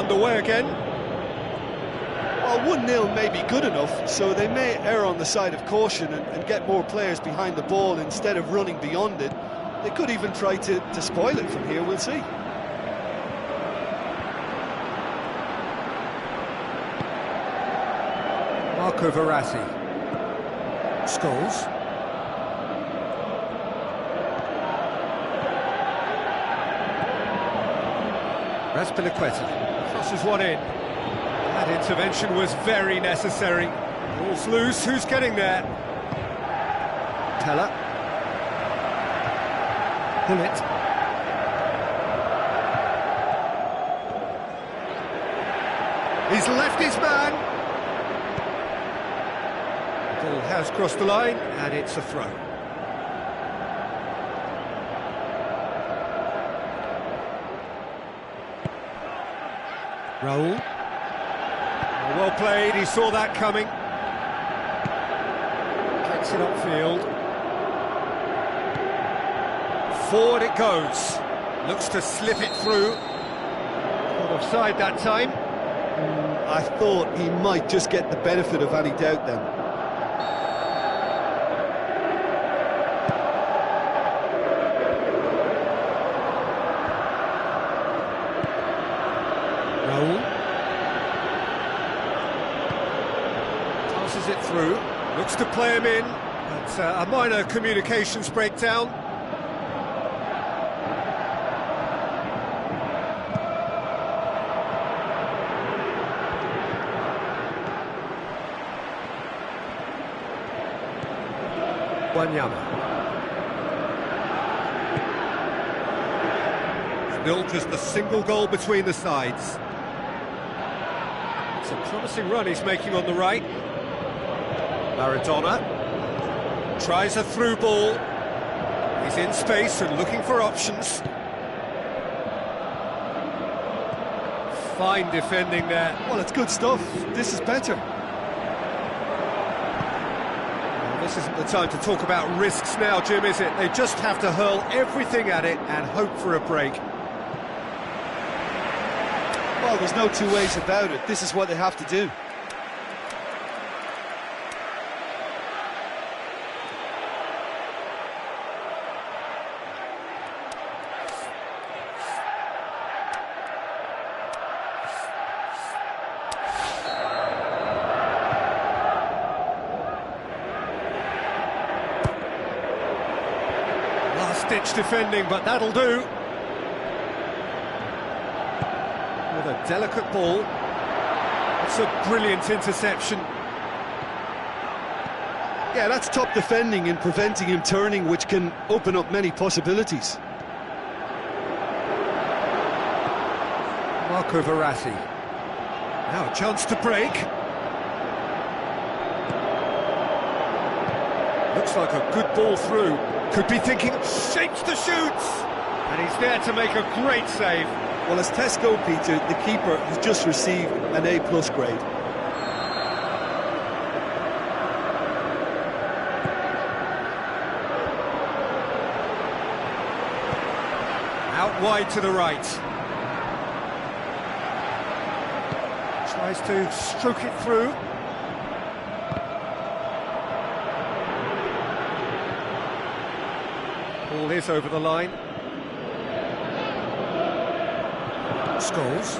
underway again. Well, 1-0 may be good enough, so they may err on the side of caution and get more players behind the ball instead of running beyond it. They could even try to spoil it from here, we'll see. Marco Verratti. Scholes. Raspilicueta crosses one in. That intervention was very necessary. Ball's loose, who's getting there? Teller. Bullet. He's left his man. Ball has crossed the line, and it's a throw. Raul. Well played, he saw that coming. Gets it upfield. Forward it goes. Looks to slip it through. Not offside that time. I thought he might just get the benefit of any doubt then. Passes it through, looks to play him in, but a minor communications breakdown. Wanyama. Still just a single goal between the sides. It's a promising run he's making on the right. Maradona tries a through ball. He's in space and looking for options. Fine defending there. Well, it's good stuff. This is better. Well, this isn't the time to talk about risks now, Jim, is it? They just have to hurl everything at it and hope for a break. Well, there's no two ways about it. This is what they have to do. Last-ditch defending, but that'll do. With a delicate ball. That's a brilliant interception. Yeah, that's top defending and preventing him turning, which can open up many possibilities. Marco Verratti. Now a chance to break. Looks like a good ball through. Could be thinking, shapes to shoot! And he's there to make a great save. Well, as tests go, Peter, the keeper has just received an A+ grade. Out wide to the right. Tries to stroke it through. Ball is over the line. Scholes.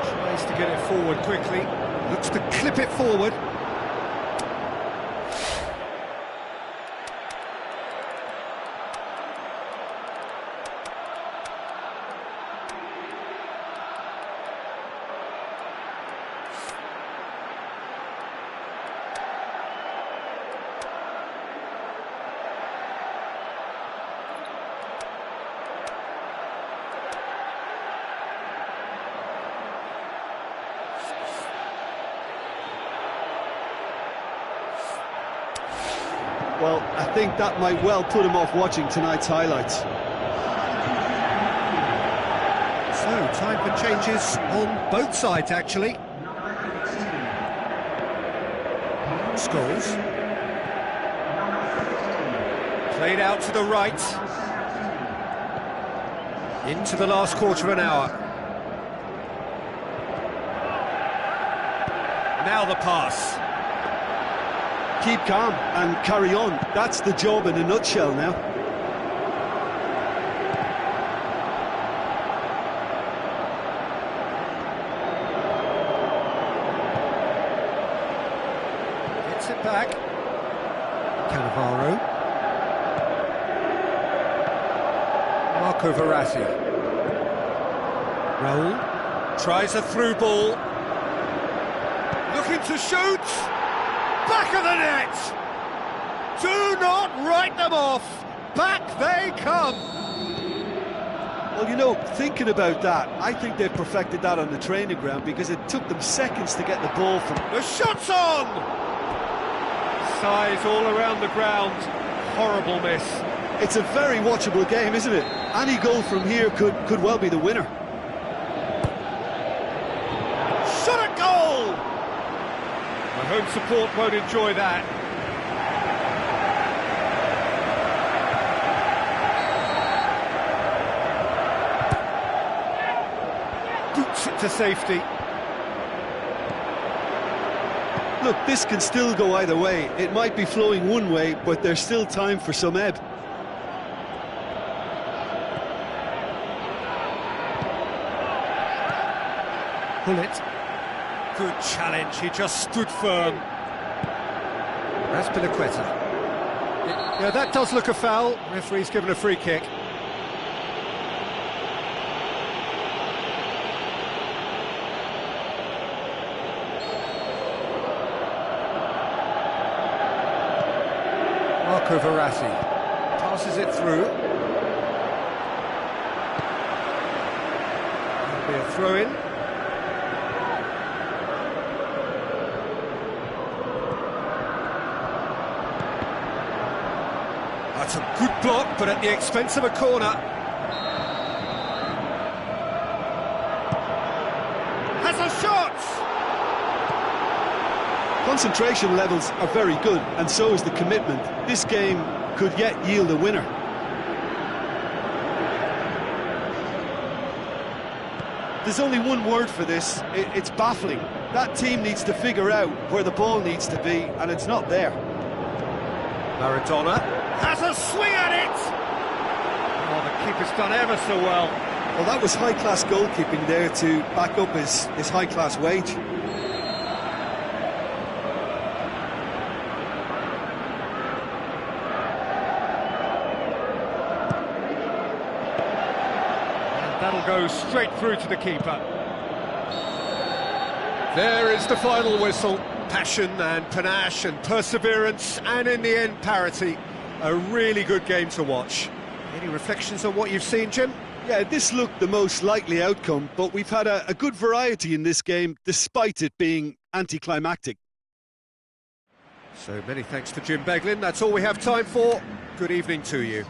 Tries to get it forward quickly. Looks to clip it forward. Well, I think that might well put him off watching tonight's highlights. So, time for changes on both sides, actually. Scholes. Played out to the right. Into the last quarter of an hour. Now the pass. Keep calm and carry on. That's the job in a nutshell now. Gets it back. Cannavaro. Marco Verratti. Raul. Tries a through ball. Looking to shoot. Back of the net. Do not write them off. Back they come. Well, you know, thinking about that, I think they've perfected that on the training ground because it took them seconds to get the ball from... The shot's on! Size all around the ground. Horrible miss. It's a very watchable game, isn't it? Any goal from here could well be the winner. Shot at goal! The home support won't enjoy that. Boots it to safety. Look, this can still go either way. It might be flowing one way, but there's still time for some ebb. Pull it. Good challenge, he just stood firm. That's Piliqueta. Yeah, that does look a foul. Referee's given a free kick. Marco Verratti passes it through. That'll be a throw-in. That's a good block, but at the expense of a corner. Has a shot! Concentration levels are very good, and so is the commitment. This game could yet yield a winner. There's only one word for this. It's baffling. That team needs to figure out where the ball needs to be, and it's not there. Maradona has a swing at it! Oh, the keeper's done ever so well. Well, that was high-class goalkeeping there to back up his high-class wage. And that'll go straight through to the keeper. There is the final whistle. Passion and panache and perseverance, and in the end, parity. A really good game to watch. Any reflections on what you've seen, Jim? Yeah, this looked the most likely outcome, but we've had a good variety in this game, despite it being anticlimactic. So many thanks to Jim Beglin. That's all we have time for. Good evening to you.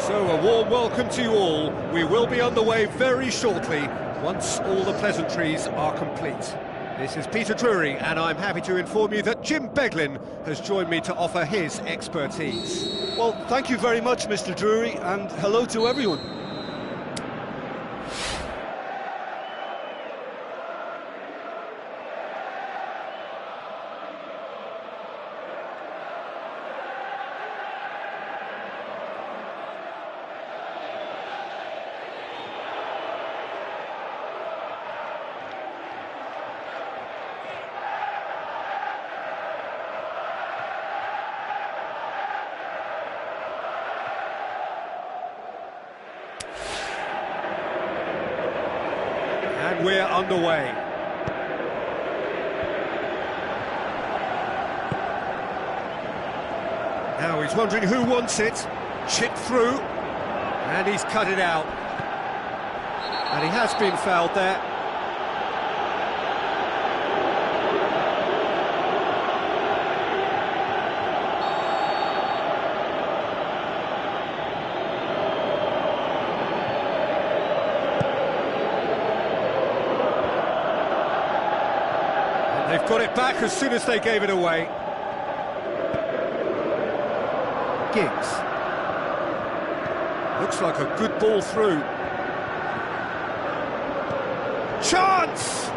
So a warm welcome to you all. We will be on the way very shortly, once all the pleasantries are complete. This is Peter Drury, and I'm happy to inform you that Jim Beglin has joined me to offer his expertise. Well, thank you very much, Mr. Drury, and hello to everyone. And we're underway. Now he's wondering who wants it. Chipped through, and he's cut it out. And he has been fouled there. They've got it back as soon as they gave it away. Giggs. Looks like a good ball through. Chance!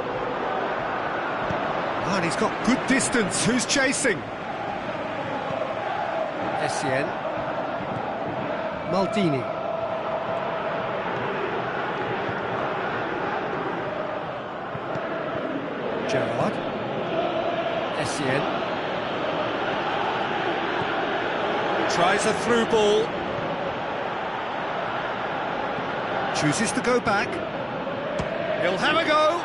Oh, and he's got good distance. Who's chasing? Essien. Maldini. Gerrard. Essien. Tries a through ball. Chooses to go back. He'll have a go.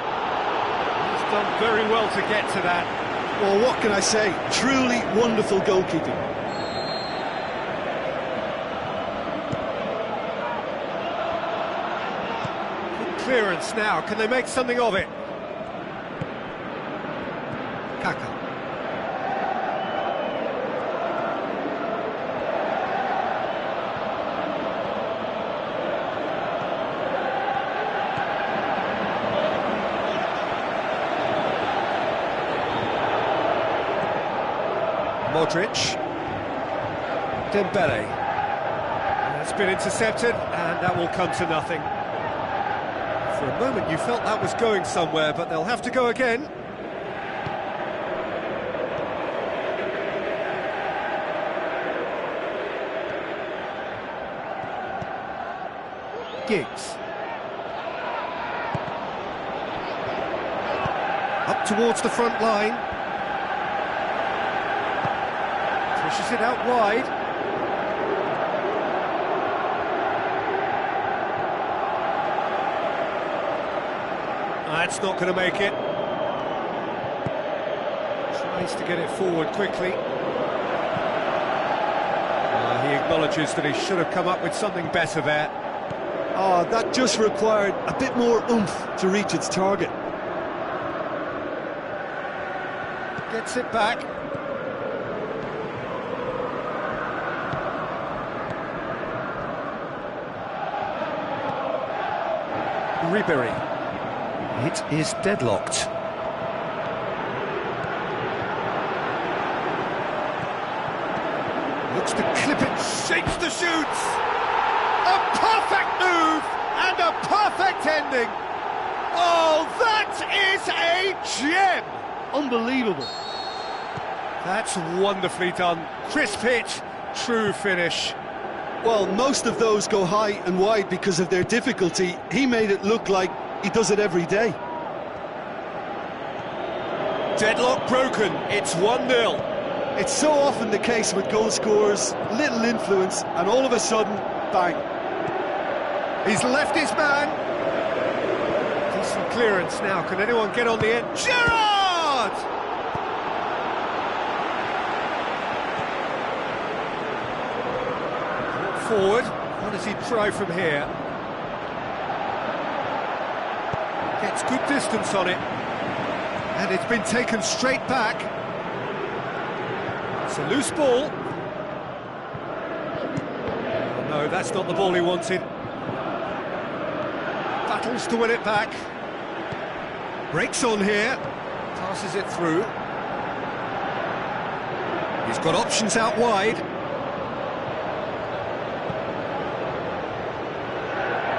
He's done very well to get to that. Well, what can I say? Truly wonderful goalkeeping. Good clearance now. Can they make something of it? Kaka. Modric. Dembele. That's been intercepted, and that will come to nothing. For a moment you felt that was going somewhere, but they'll have to go again. Giggs. Up towards the front line. Pushes it out wide. That's not going to make it. Tries to get it forward quickly. He acknowledges that he should have come up with something better there. Oh, that just required a bit more oomph to reach its target. Gets it back. Ribery. It is deadlocked. Looks to clip it, shapes the shoots! A perfect move and a perfect ending! Oh, that is a gem! Unbelievable. That's wonderfully done. Crisp hit, true finish. Well, most of those go high and wide because of their difficulty. He made it look like he does it every day. Deadlock broken, it's 1-0. It's so often the case with goal scorers, little influence, and all of a sudden, bang. He's left his man. Decent clearance now, can anyone get on the end? Gerrard! Forward, what does he try from here? Gets good distance on it, and it's been taken straight back. It's a loose ball. No, that's not the ball he wanted. Battles to win it back. Breaks on here. Passes it through. He's got options out wide.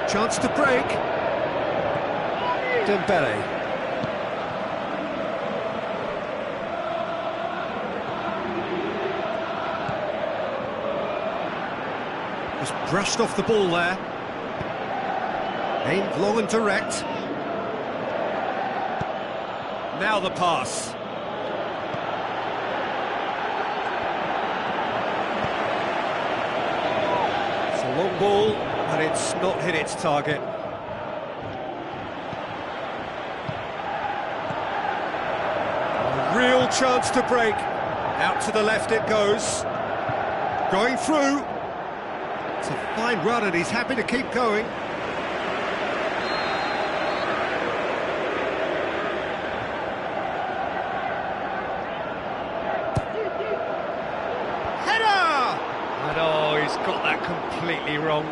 Chance to break. Dembele. Just brushed off the ball there. Aimed long and direct. Now the pass. It's a long ball, but it's not hit its target. A real chance to break. Out to the left it goes. Going through. It's a fine run and he's happy to keep going. Header! And oh, he's got that completely wrong.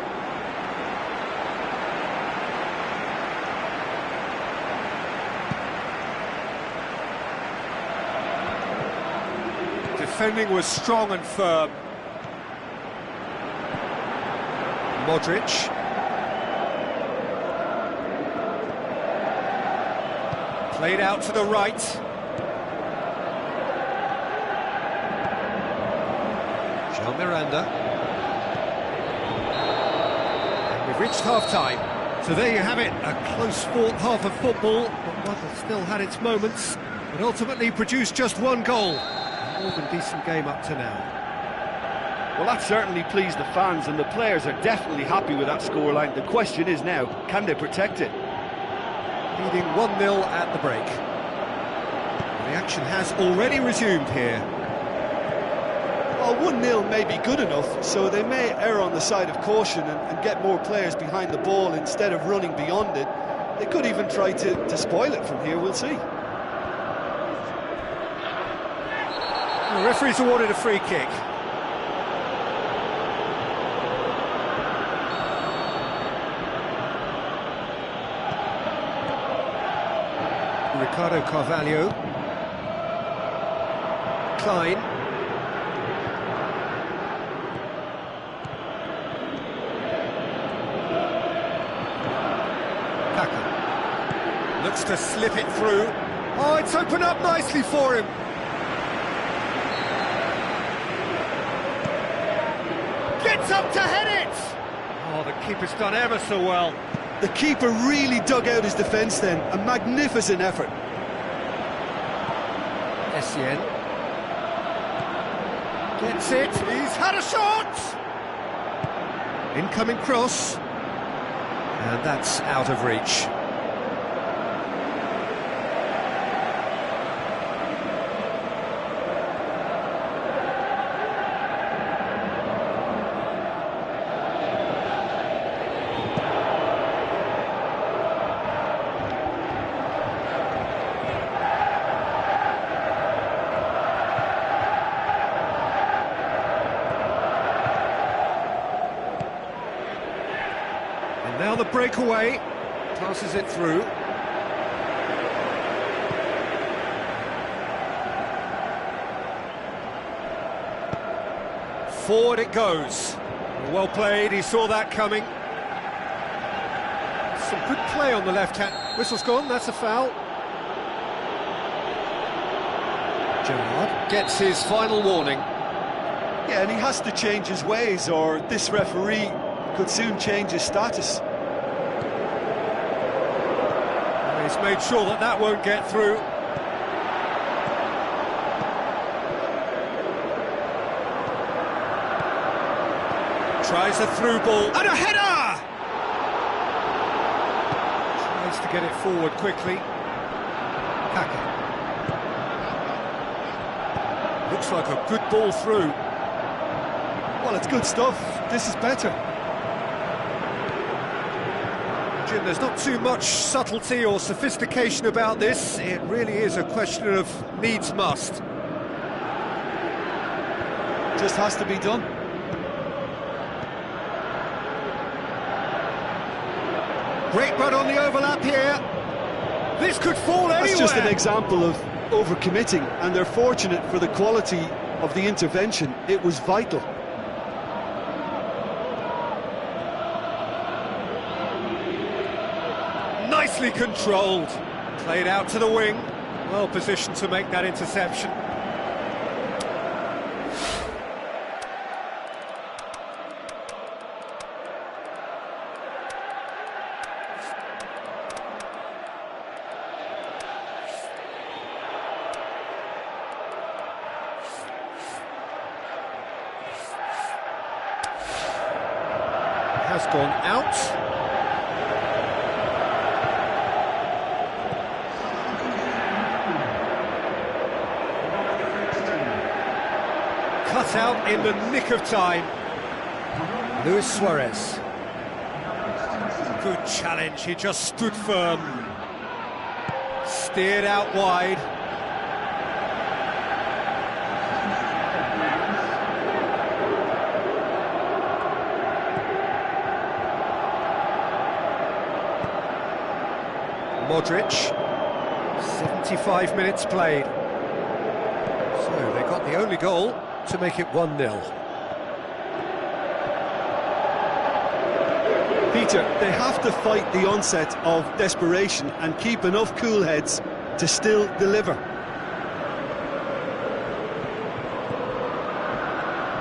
Defending was strong and firm. Modric. Played out to the right. Jean Miranda. And we've reached half-time. So there you have it, a close-fought half of football, but one that still had its moments, but ultimately produced just one goal. A more than decent game up to now. Well, that certainly pleased the fans, and the players are definitely happy with that scoreline. The question is now, can they protect it? Leading 1-0 at the break. The action has already resumed here. Well, 1-0 may be good enough, so they may err on the side of caution and get more players behind the ball instead of running beyond it. They could even try to spoil it from here, we'll see. The referee's awarded a free kick. Ricardo Carvalho. Klein. Kaka. Looks to slip it through. Oh, it's opened up nicely for him. Gets up to head it! Oh, the keeper's done ever so well. The keeper really dug out his defence then. A magnificent effort. Essien. Gets it. He's had a shot! Incoming cross. And that's out of reach. Now the breakaway, passes it through. Forward it goes. Well played, he saw that coming. Some good play on the left hand. Whistle's gone, that's a foul. Gerrard gets his final warning. Yeah, and he has to change his ways, or this referee could soon change his status. He's made sure that that won't get through. Tries a through ball, and a header! Tries to get it forward quickly. Kaka. Looks like a good ball through. Well, it's good stuff. This is better. Jim, there's not too much subtlety or sophistication about this. It really is a question of needs must. Just has to be done. Great run on the overlap here. This could fall anywhere. That's just an example of overcommitting, and they're fortunate for the quality of the intervention. It was vital. Nicely controlled. Played out to the wing. Well positioned to make that interception. Has gone out. Cut out in the nick of time. Luis Suarez. Good challenge, he just stood firm. Steered out wide. Modric, 75 minutes played. So they got the only goal to make it 1-0. Peter, they have to fight the onset of desperation and keep enough cool heads to still deliver.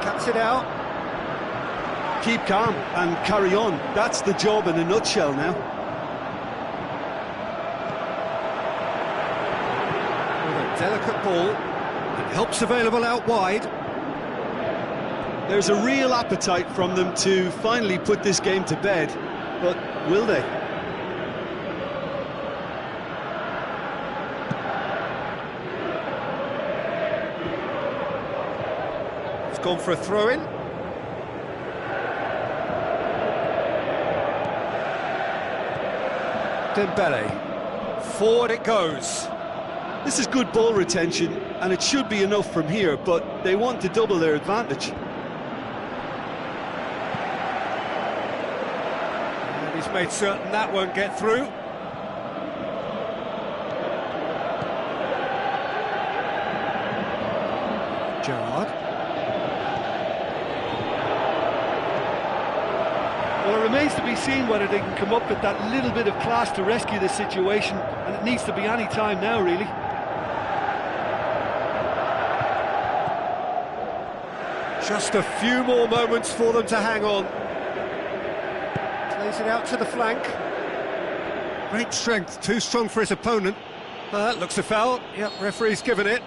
Cuts it out. Keep calm and carry on. That's the job in a nutshell now. Delicate ball, and help's available out wide. There's a real appetite from them to finally put this game to bed, but will they? It's gone for a throw-in. Dembele, forward it goes. This is good ball retention, and it should be enough from here, but they want to double their advantage. And he's made certain that won't get through. Gerrard. Well, it remains to be seen whether they can come up with that little bit of class to rescue this situation, and it needs to be any time now, really. Just a few more moments for them to hang on. Plays it out to the flank. Great strength, too strong for his opponent. That looks a foul. Yep, referee's given it.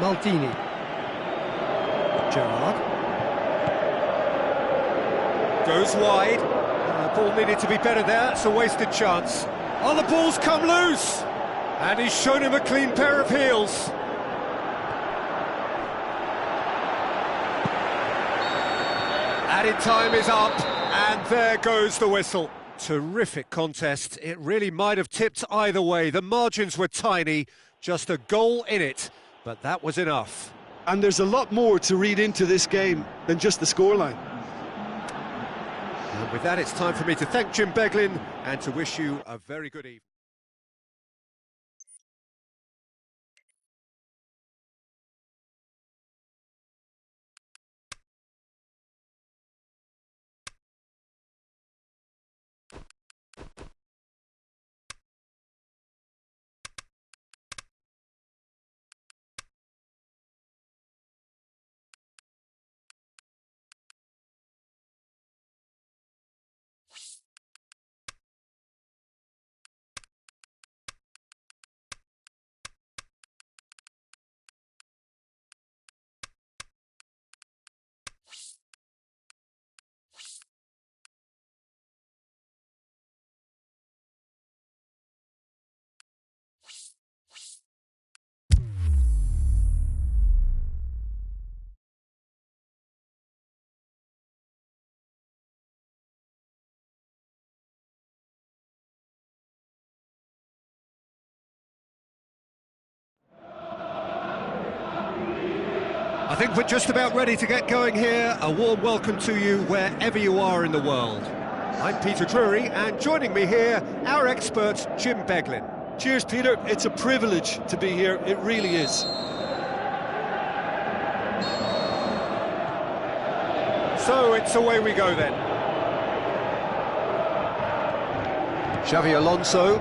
Maldini. Gerrard. Goes wide. The ball needed to be better there. It's a wasted chance. Oh, the ball's come loose! And he's shown him a clean pair of heels. Added time is up, and there goes the whistle. Terrific contest. It really might have tipped either way. The margins were tiny, just a goal in it, but that was enough. And there's a lot more to read into this game than just the scoreline. And with that, it's time for me to thank Jim Beglin and to wish you a very good evening. I think we're just about ready to get going here. A warm welcome to you wherever you are in the world. I'm Peter Drury, and joining me here, our expert, Jim Beglin. Cheers, Peter. It's a privilege to be here. It really is. So it's away we go then. Xavi Alonso.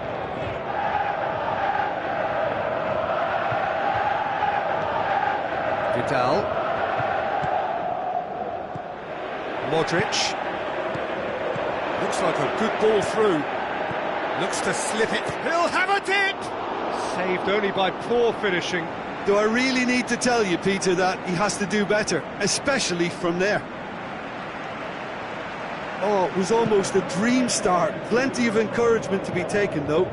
Vidal. Modric. Looks like a good ball through. Looks to slip it. He'll have a dip! Saved only by poor finishing. Do I really need to tell you, Peter, that he has to do better, especially from there? Oh, it was almost a dream start. Plenty of encouragement to be taken, though.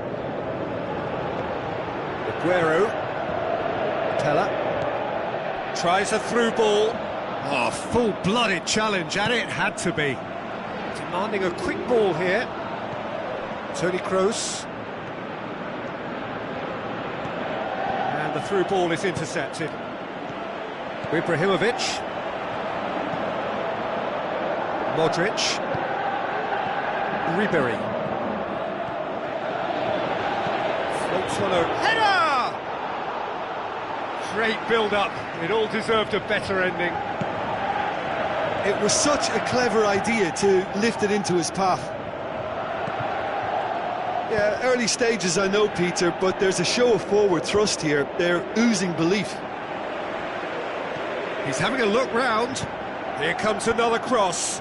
Aguero. Tella. Tries a through ball. Oh, full-blooded challenge, and it had to be. Demanding a quick ball here. Toni Kroos. And the through ball is intercepted. Ibrahimovic. Modric. Ribery. Floats one over. Header! Great build-up. It all deserved a better ending. It was such a clever idea to lift it into his path. Yeah, early stages I know, Peter, but there's a show of forward thrust here. They're oozing belief. He's having a look round. Here comes another cross.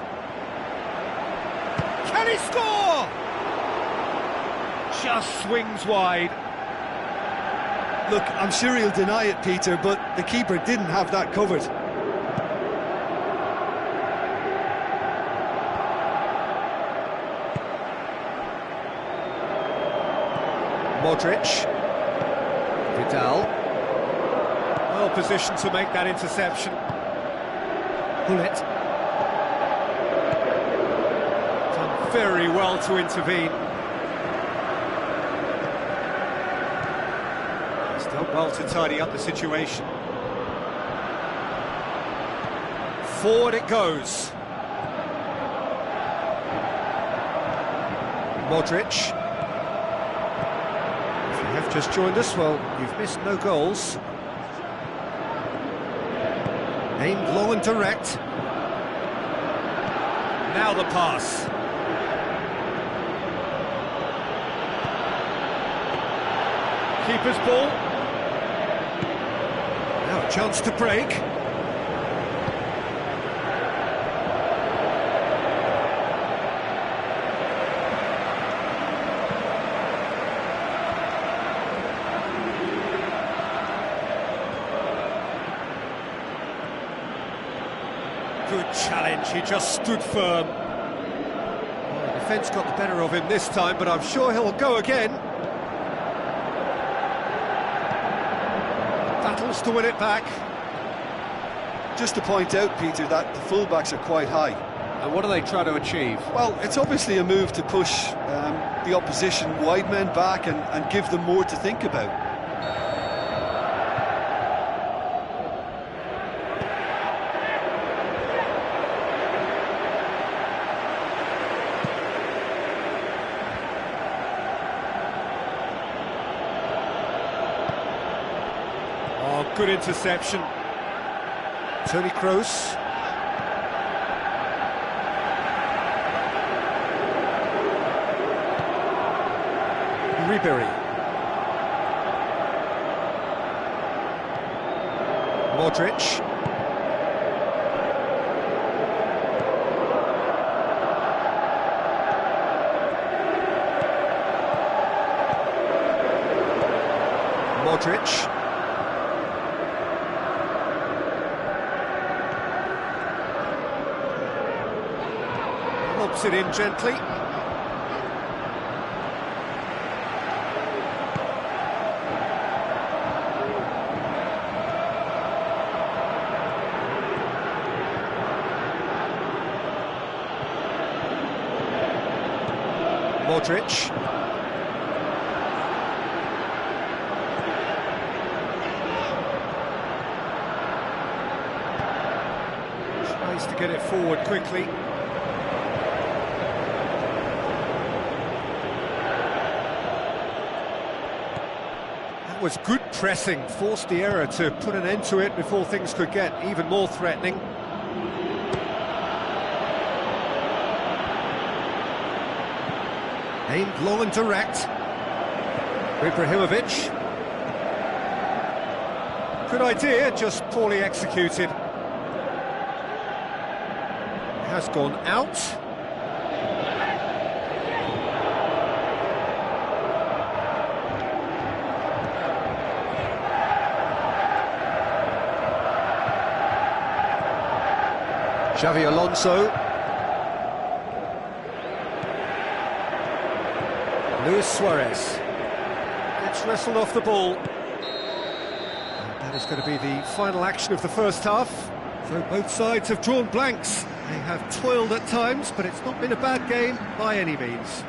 Can he score? Just swings wide. Look, I'm sure he'll deny it, Peter, but the keeper didn't have that covered. Modric. Vidal. Well positioned to make that interception. Bullet. Done very well to intervene. He's done well to tidy up the situation. Forward it goes. Modric. Have just joined us, well, you've missed no goals. Aimed long and direct. Now the pass. Keeper's ball. Now a chance to break. Good challenge, he just stood firm. Well, the defence got the better of him this time, but I'm sure he'll go again. Battles to win it back. Just to point out, Peter, that the fullbacks are quite high. And what are they trying to achieve? Well, it's obviously a move to push the opposition wide men back and give them more to think about. Good interception. Toni Kroos. Ribery. Modric. Modric. Lobs it in gently. Modric. get it forward quickly. That was good pressing, forced the error to put an end to it before things could get even more threatening. Aimed long and direct. Ibrahimovic. Good idea, just poorly executed. Has gone out. Xavi Alonso. Luis Suarez gets wrestled off the ball. And that is going to be the final action of the first half. So both sides have drawn blanks. They have toiled at times, but it's not been a bad game by any means.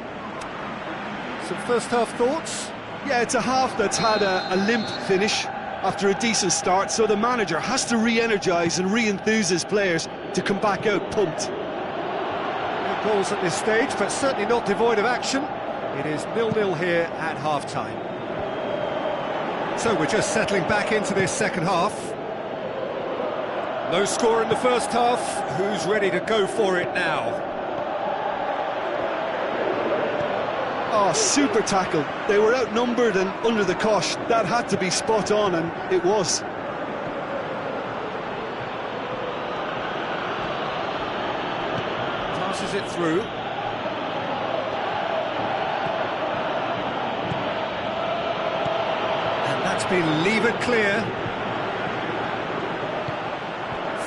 Some first half thoughts? Yeah, it's a half that's had a limp finish after a decent start, so the manager has to re-energise and re-enthuse his players to come back out pumped. No goals at this stage, but certainly not devoid of action. It is 0-0 here at half-time. So we're just settling back into this second half. No score in the first half. Who's ready to go for it now? Oh, super tackle. They were outnumbered and under the cosh. That had to be spot on, and it was. Passes it through. Been levered clear.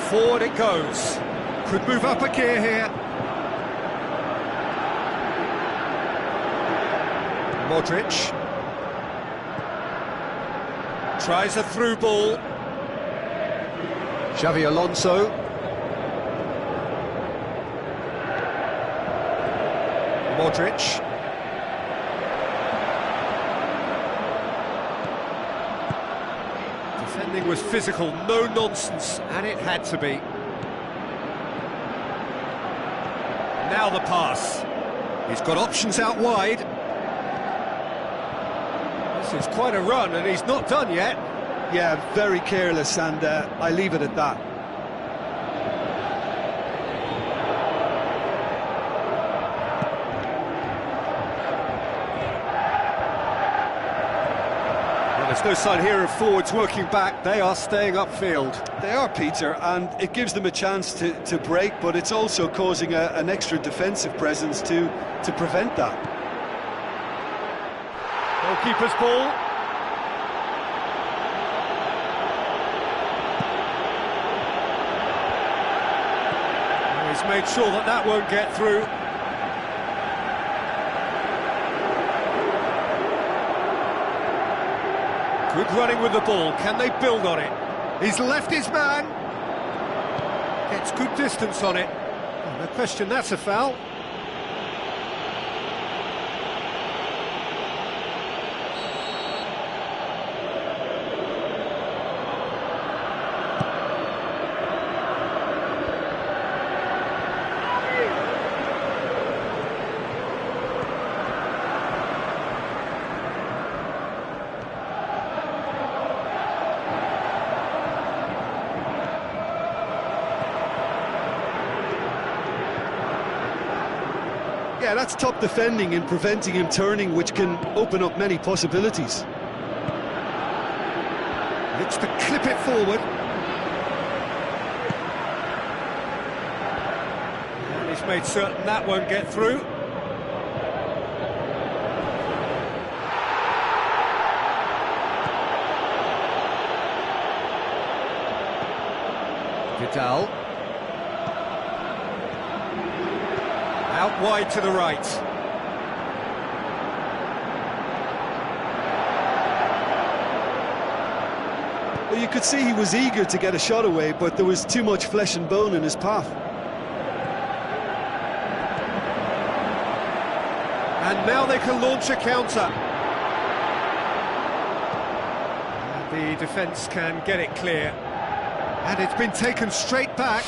Forward it goes. Could move up a gear here. Modric tries a through ball. Xavi Alonso. Modric. Defending was physical, no nonsense, and it had to be. Now the pass. He's got options out wide. This is quite a run, and he's not done yet. Yeah, very careless, and I leave it at that. There's no sign here of forwards working back. They are staying upfield. They are, Peter, and it gives them a chance to break, but it's also causing an extra defensive presence to prevent that. Goalkeeper's ball. He's made sure that won't get through. Good running with the ball. Can they build on it? He's left his man. Gets good distance on it. Oh, no question, that's a foul. Yeah, that's top defending and preventing him turning, which can open up many possibilities. Looks to clip it forward. And he's made certain that won't get through. Vidal. Out wide to the right. Well, you could see he was eager to get a shot away, but there was too much flesh and bone in his path. And now they can launch a counter. And the defence can get it clear. And it's been taken straight back.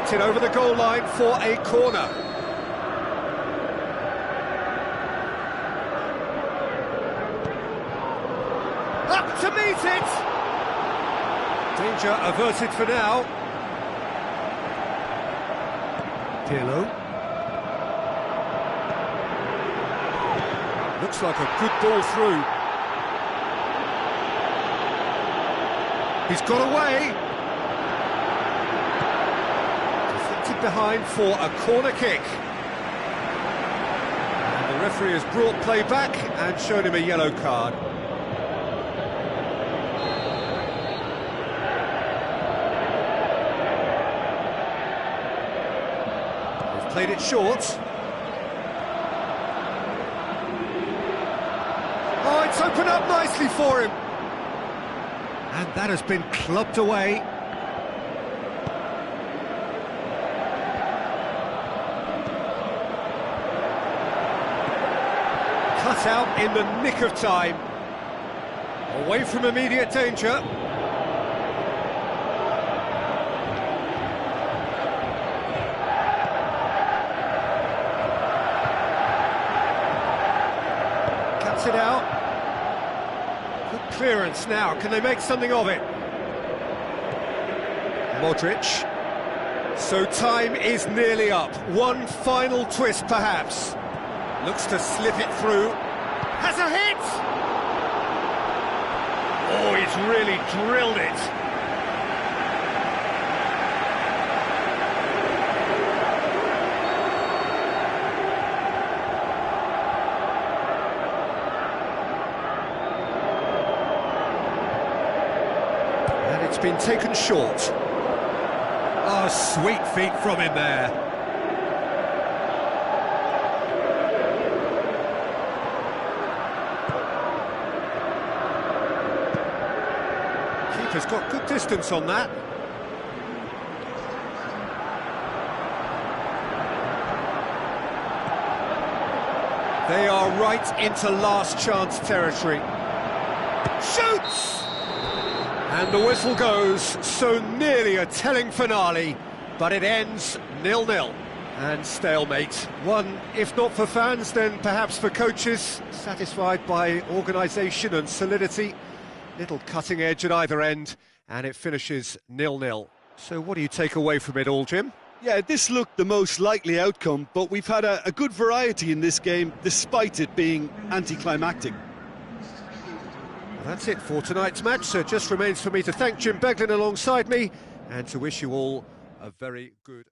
Kicked it over the goal line for a corner. Up to meet it! Danger averted for now. Pirlo. Looks like a good ball through. He's got away. Deflected behind for a corner kick. And the referee has brought play back and shown him a yellow card. They've played it short. Oh, it's opened up nicely for him. And that has been clubbed away. Cut out in the nick of time. Away from immediate danger. Cuts it out. Good clearance now, can they make something of it? Modric. So time is nearly up. One final twist perhaps. Looks to slip it through. Has a hit! Oh, he's really drilled it. It's been taken short. Oh, sweet feet from him there. Keeper's got good distance on that. They are right into last chance territory. Shoots! And the whistle goes, so nearly a telling finale, but it ends 0-0. And stalemate. One, if not for fans, then perhaps for coaches, satisfied by organisation and solidity. Little cutting edge at either end, and it finishes 0-0. So what do you take away from it all, Jim? Yeah, this looked the most likely outcome, but we've had a good variety in this game, despite it being anticlimactic. That's it for tonight's match, so it just remains for me to thank Jim Beglin alongside me and to wish you all a very good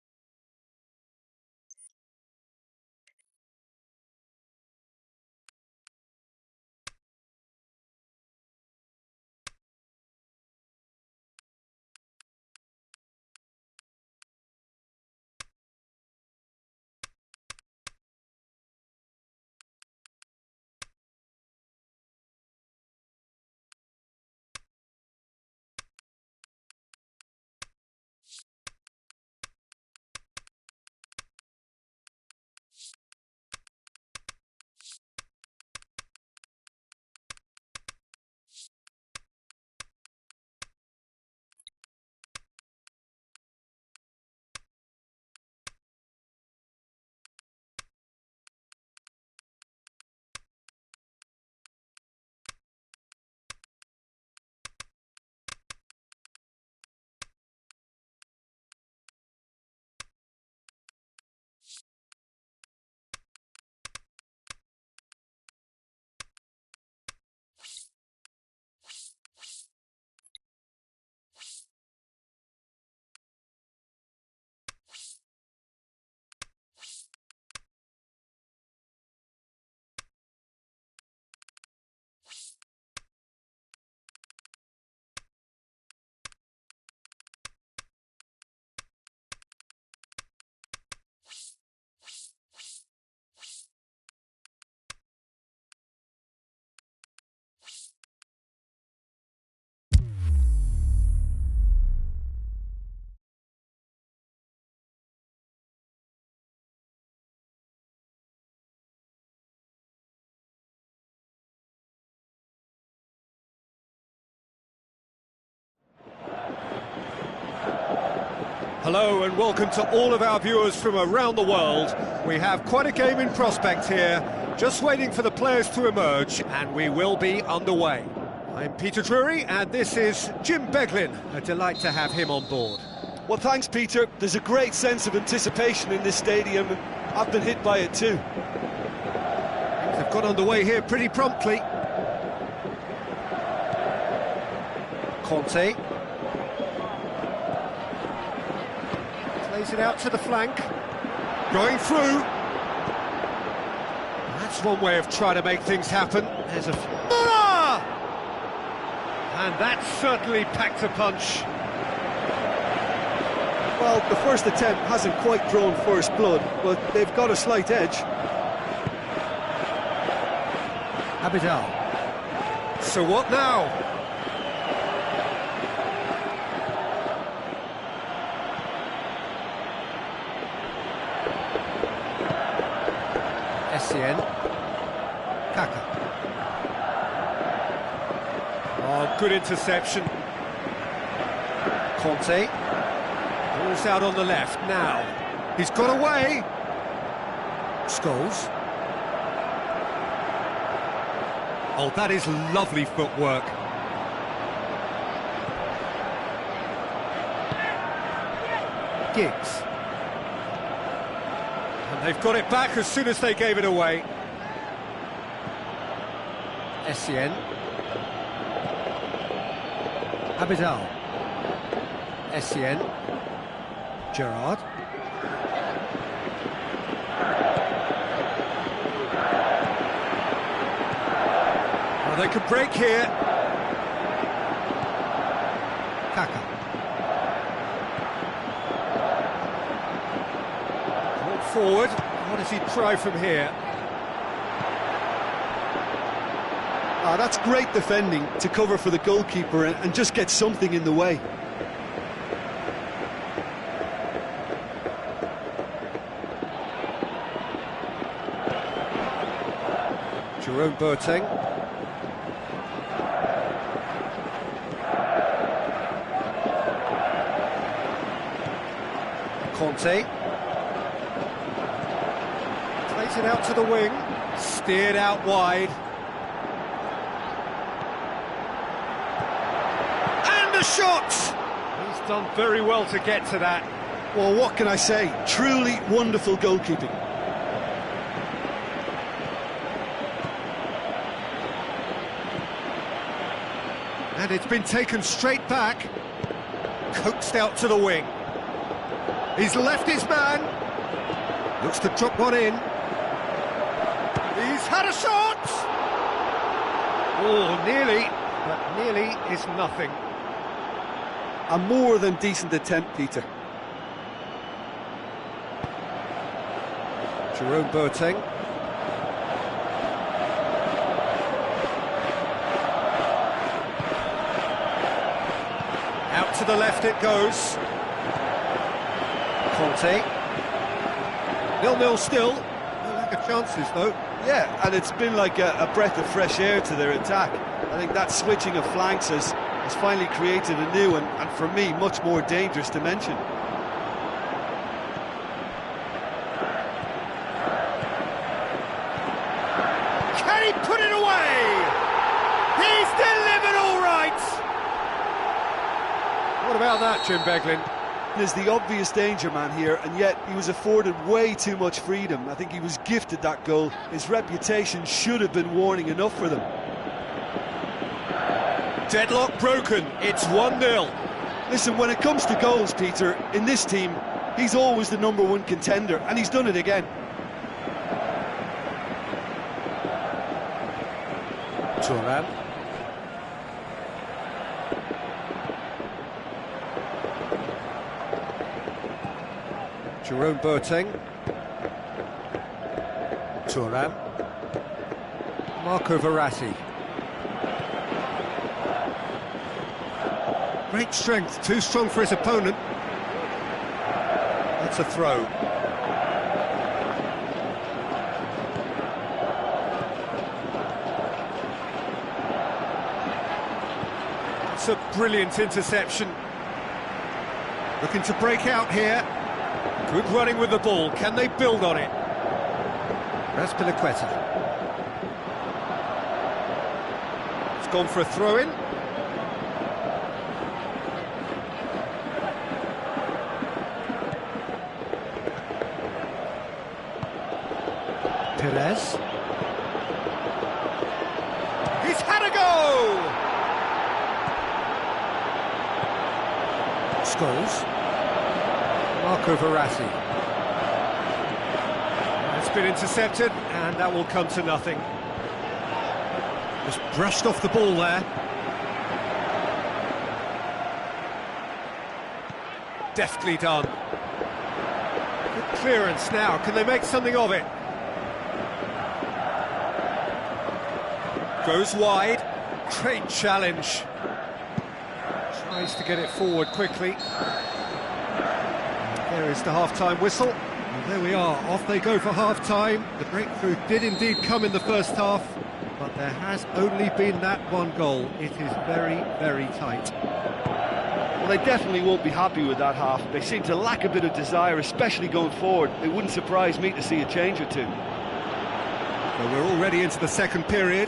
Hello and welcome to all of our viewers from around the world. We have quite a game in prospect here, just waiting for the players to emerge, and we will be underway. I'm Peter Drury, and this is Jim Beglin. A delight to have him on board. Well, thanks, Peter. There's a great sense of anticipation in this stadium, and I've been hit by it too. Things have got underway here pretty promptly. Conte. Plays it out to the flank. Going through. That's one way of trying to make things happen. There's a... Muller! And that certainly packed a punch. Well, the first attempt hasn't quite drawn first blood, but they've got a slight edge. Abidal. So what now? Essien. Kaka. Oh, good interception. Conte. Ball's out on the left now. He's got away. Scholes. Oh, that is lovely footwork. Giggs. And they've got it back as soon as they gave it away. Essien. Abidal. Essien. Gerrard. Oh, they could break here. Kaka. Brought forward. What does he try from here? That's great defending to cover for the goalkeeper and just get something in the way. Jerome Boateng. Conte. Plays it out to the wing. Steered out wide. And the shot! He's done very well to get to that. Well, what can I say? Truly wonderful goalkeeping. And it's been taken straight back. Coaxed out to the wing. He's left his man. Looks to drop one in. He's had a shot! Oh, nearly, but nearly is nothing. A more than decent attempt, Peter. Jerome Boateng. Out to the left it goes. Conte. 0-0 still. No lack of chances though. Yeah, and it's been like a breath of fresh air to their attack. I think that switching of flanks has finally created a new and for me, much more dangerous dimension. Can he put it away? He's delivered all right! What about that, Jim Beglin? There's the obvious danger man here, and yet he was afforded way too much freedom. I think he was gifted that goal. His reputation should have been warning enough for them. Deadlock broken, it's 1-0. Listen, when it comes to goals, Peter, in this team, he's always the #1 contender, and he's done it again. Thuram. Jerome Boateng. Thuram. Marco Verratti. Great strength, too strong for his opponent. That's a throw. It's a brilliant interception. Looking to break out here. Good running with the ball. Can they build on it? Raspilicueta. It's gone for a throw-in. Perez. He's had a go! Scholes. Marco Verratti. It's been intercepted, and that will come to nothing. Just brushed off the ball there. Deftly done. Good clearance now. Can they make something of it? Goes wide. Great challenge. Tries to get it forward quickly. There is the half-time whistle. And there we are, off they go for half-time. The breakthrough did indeed come in the first half, but there has only been that one goal. It is very, very tight. Well, they definitely won't be happy with that half. They seem to lack a bit of desire, especially going forward. It wouldn't surprise me to see a change or two. So we're already into the second period.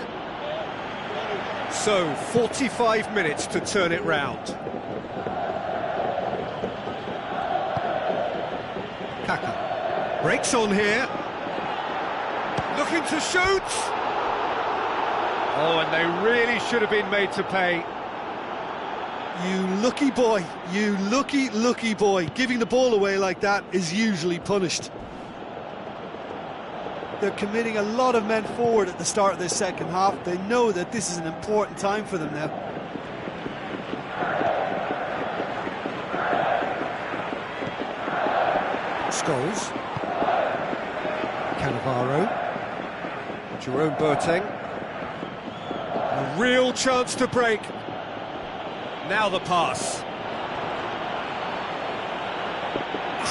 So, 45 minutes to turn it round. Kaka breaks on here. Looking to shoot. Oh, and they really should have been made to pay. You lucky boy, you lucky boy. Giving the ball away like that is usually punished. They're committing a lot of men forward at the start of this second half. They know that this is an important time for them now. Scholes. Cannavaro. Jerome Boateng. A real chance to break. Now the pass.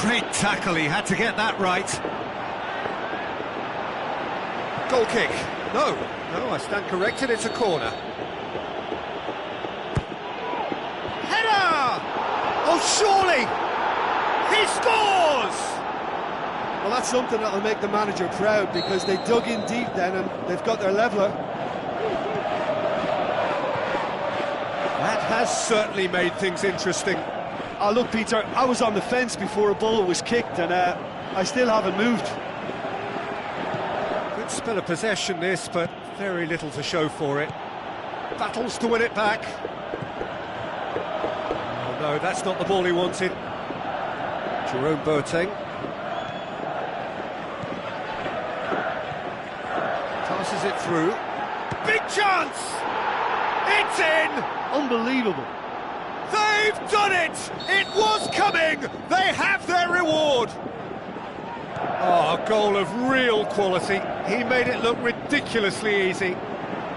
Great tackle, he had to get that right. Goal kick. No, I stand corrected, it's a corner. Header! Oh, surely! He scores! Well, that's something that'll make the manager proud, because they dug in deep then and they've got their leveller. That has certainly made things interesting. Oh, look, Peter, I was on the fence before a ball was kicked, and I still haven't moved. Good spell of possession this, but very little to show for it. Battles to win it back. Oh no, that's not the ball he wanted. Jerome Boateng. Passes it through. Big chance! It's in! Unbelievable. They've done it! It was coming! They have their reward! Oh, a goal of real quality. He made it look ridiculously easy.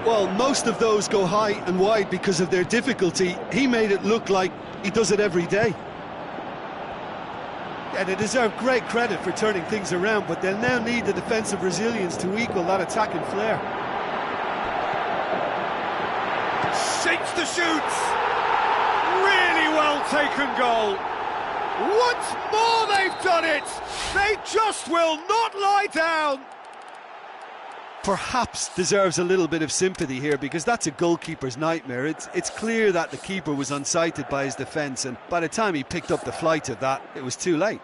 Well, most of those go high and wide because of their difficulty. He made it look like he does it every day. Yeah, they deserve great credit for turning things around, but they'll now need the defensive resilience to equal that attacking flair. Shakes the shoots! Really well taken goal. Once more they've done it! They just will not lie down! Perhaps deserves a little bit of sympathy here, because that's a goalkeeper's nightmare. It's clear that the keeper was unsighted by his defence, and by the time he picked up the flight of that, it was too late.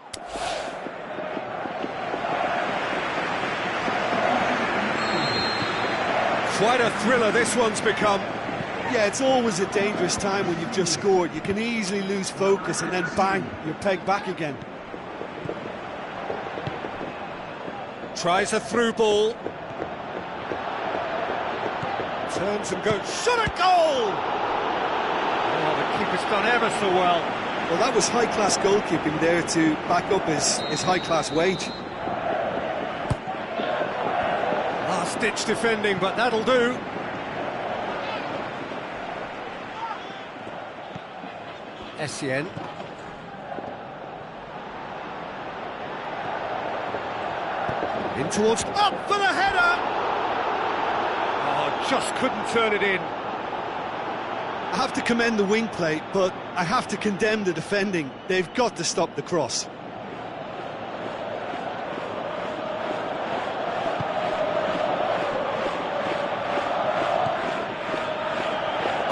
Quite a thriller this one's become. Yeah, it's always a dangerous time when you've just scored. You can easily lose focus and then bang, you're pegged back again. Tries a through ball. Turns and goes, shot at goal! Oh, the keeper's done ever so well. Well, that was high-class goalkeeping there to back up his high-class wage. Last-ditch defending, but that'll do. Essien. In towards... Up for the header! Oh, just couldn't turn it in. I have to commend the wing play, but I have to condemn the defending. They've got to stop the cross.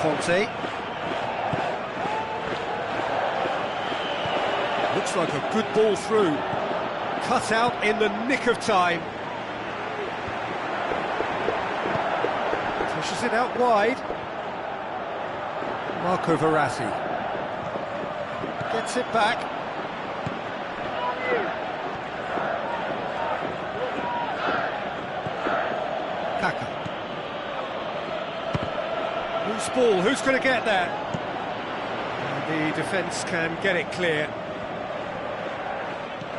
Conte. Looks like a good ball through. Cut out in the nick of time. Pushes it out wide. Marco Verratti. Gets it back. Kaka. Loose ball, who's going to get that? And the defence can get it clear.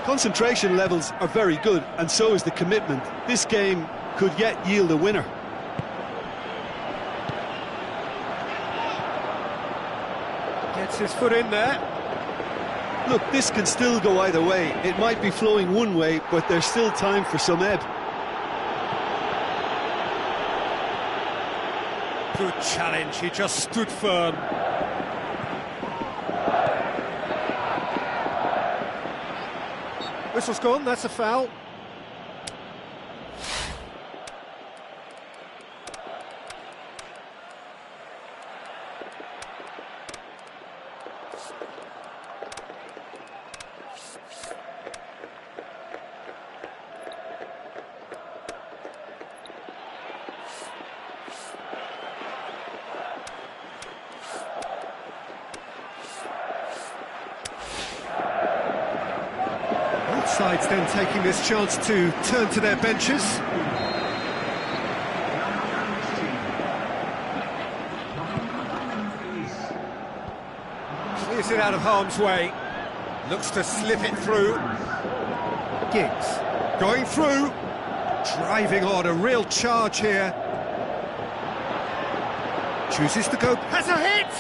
Concentration levels are very good, and so is the commitment. This game could yet yield a winner. Gets his foot in there. Look, this can still go either way. It might be flowing one way, but there's still time for some ebb. Good challenge, he just stood firm. Whistle's gone, that's a foul. Sides then taking this chance to turn to their benches. Clears it out of harm's way. Looks to slip it through. Giggs going through. Driving on, a real charge here. Chooses to go. Has a hit!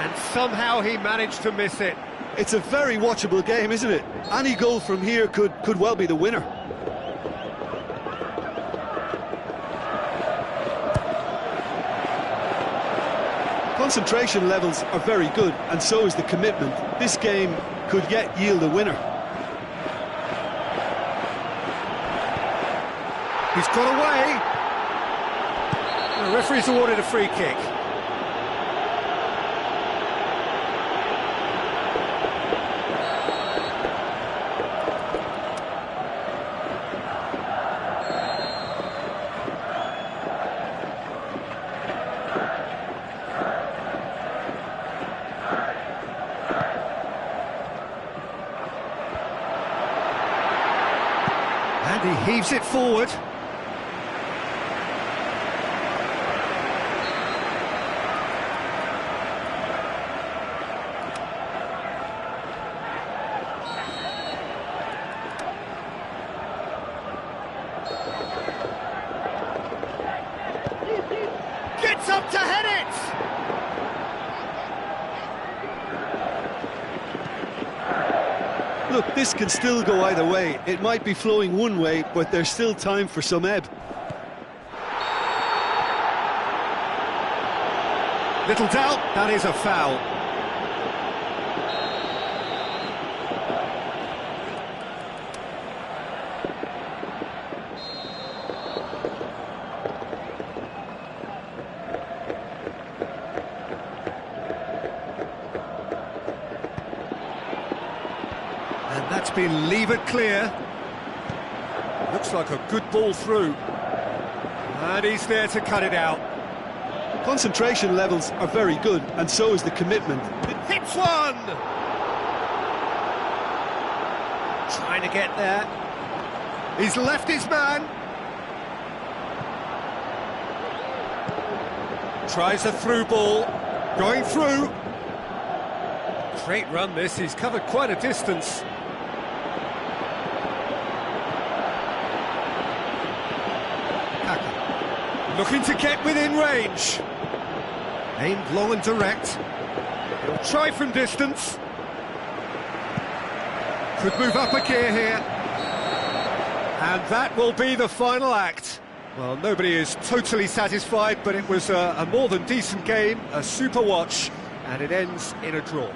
And somehow he managed to miss it. It's a very watchable game, isn't it? Any goal from here could well be the winner. Concentration levels are very good, and so is the commitment. This game could yet yield a winner. He's got away. The referee's awarded a free kick. And he heaves it forward. Gets up to head it! Look, this can still go either way. It might be flowing one way, but there's still time for some ebb. Little doubt, that is a foul. And that's been levered clear. Looks like a good ball through. And he's there to cut it out. Concentration levels are very good, and so is the commitment. It hits one! Trying to get there. He's left his man. Tries a through ball. Going through. Great run this, he's covered quite a distance. Kaka. Looking to get within range. Aimed long and direct. He'll try from distance. Could move up a gear here. And that will be the final act. Well, nobody is totally satisfied, but it was a more than decent game, a super watch. and it ends in a draw.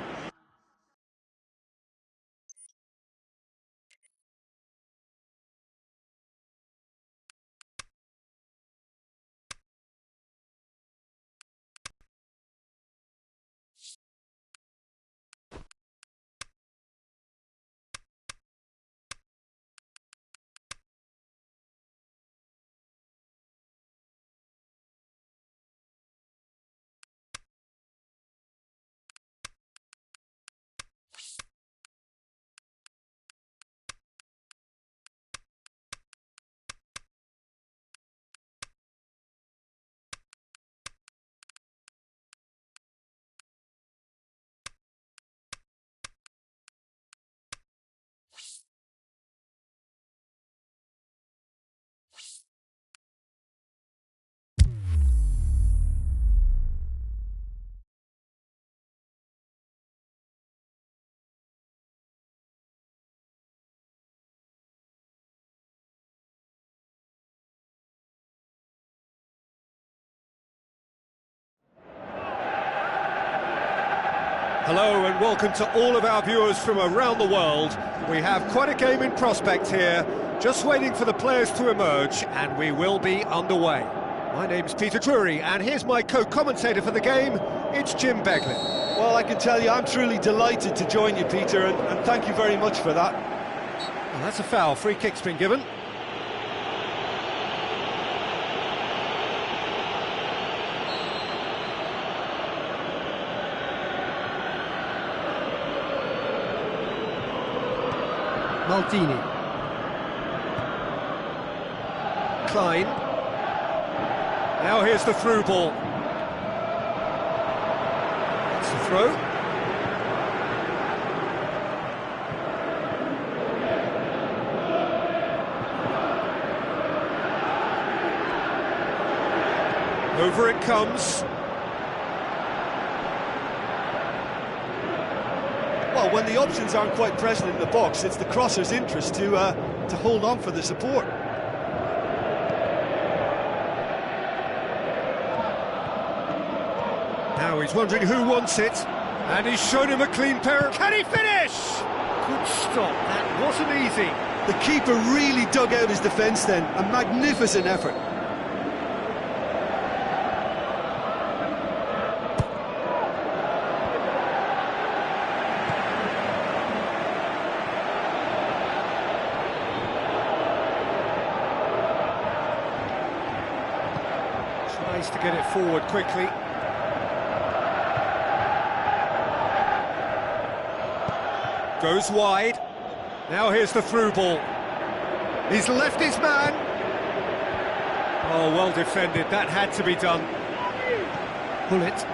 Hello and welcome to all of our viewers from around the world. We have quite a game in prospect here, just waiting for the players to emerge, and we will be underway. My name's Peter Drury, and here's my co-commentator for the game, it's Jim Beglin. Well, I can tell you I'm truly delighted to join you, Peter, and thank you very much for that. Well, that's a foul, free kick's been given. Maldini. Klein. Now here's the through ball. That's the throw. Over it comes. Well, when the options aren't quite present in the box, it's the crosser's interest to hold on for the support. Now he's wondering who wants it, and he's shown him a clean pair. Can he finish? Good stop, that wasn't easy. The keeper really dug out his defence then, a magnificent effort. Tries to get it forward quickly. Goes wide. Now here's the through ball. He's left his man. Oh, well defended. That had to be done. Pull it.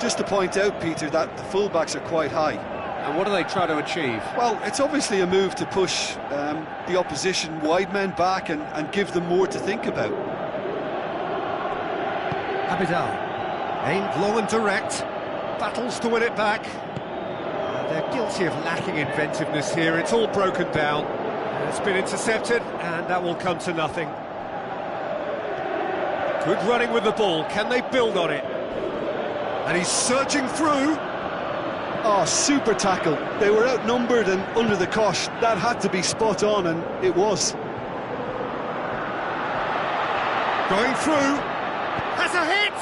Just to point out, Peter, that the fullbacks are quite high. And what do they try to achieve? Well, it's obviously a move to push the opposition wide men back and give them more to think about. Abidal. Aimed low and direct. Battles to win it back. They're guilty of lacking inventiveness here. It's all broken down. It's been intercepted, and that will come to nothing. Good running with the ball. Can they build on it? And he's searching through. Oh, super tackle. They were outnumbered and under the cosh. That had to be spot on, and it was. Going through. Has a hit!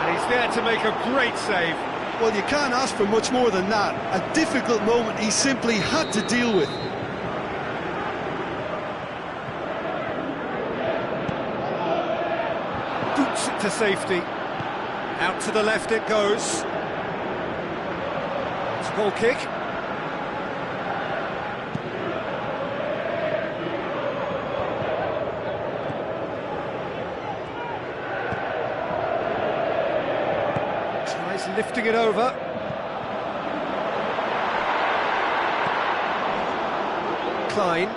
And he's there to make a great save. Well, you can't ask for much more than that. A difficult moment he simply had to deal with. Boots it to safety. Out to the left it goes. It's a goal kick. Tries lifting it over. Klein.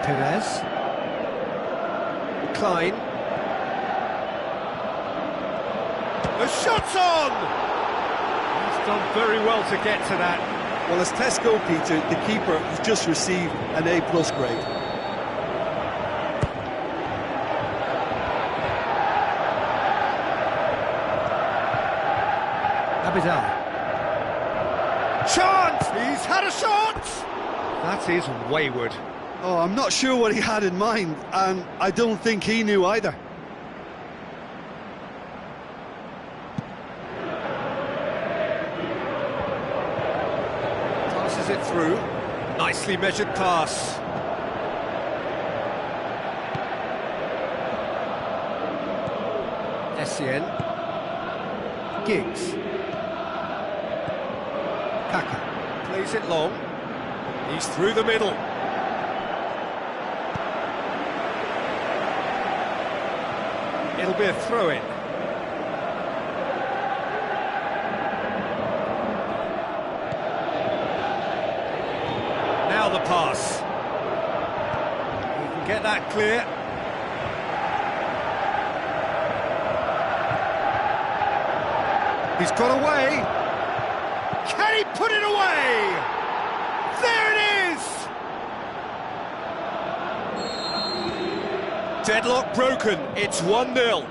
Perez. Klein. The shot's on! He's done very well to get to that. Well, as tests go, Peter, the keeper has just received an A+ grade. Chance! He's had a shot! That is wayward. Oh, I'm not sure what he had in mind, and I don't think he knew either. Passes it through. Nicely measured pass. Essien. Giggs. Kaka. Plays it long. He's through the middle. It'll be a throw-in. Now the pass. He can get that clear. He's got away. Can he put it away? There it is! Deadlock broken. It's 1-0.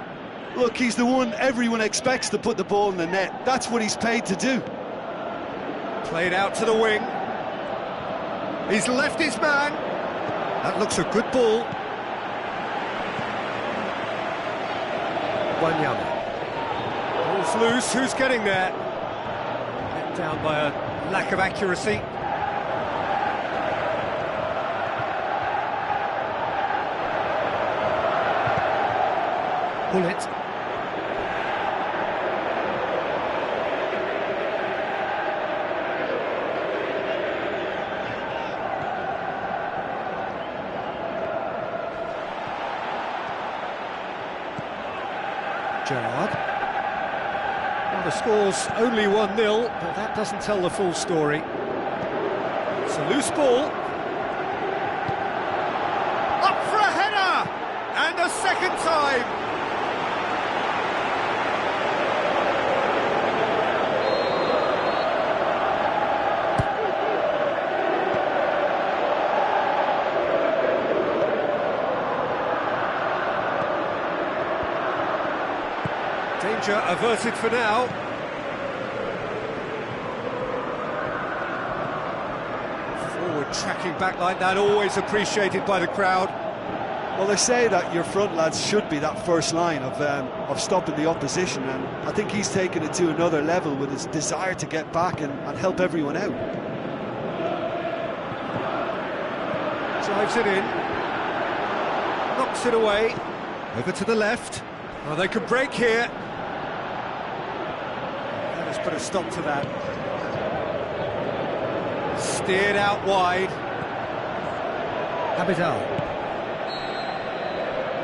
Look, he's the one everyone expects to put the ball in the net. That's what he's paid to do. Played out to the wing. He's left his man. That looks a good ball. Wanyama. Ball's loose. Who's getting there? Let down by a lack of accuracy. Pull it. Gerrard. Well, the score's only 1-0, but that doesn't tell the full story. It's a loose ball. Up for a header! And a second time! Danger averted for now. Forward tracking back like that, always appreciated by the crowd. Well, they say that your front lads should be that first line of stopping the opposition, and I think he's taken it to another level with his desire to get back and help everyone out. Drives it in. Knocks it away. Over to the left. Oh, they could break here. Let's put a stop to that. Steered out wide. Abidal.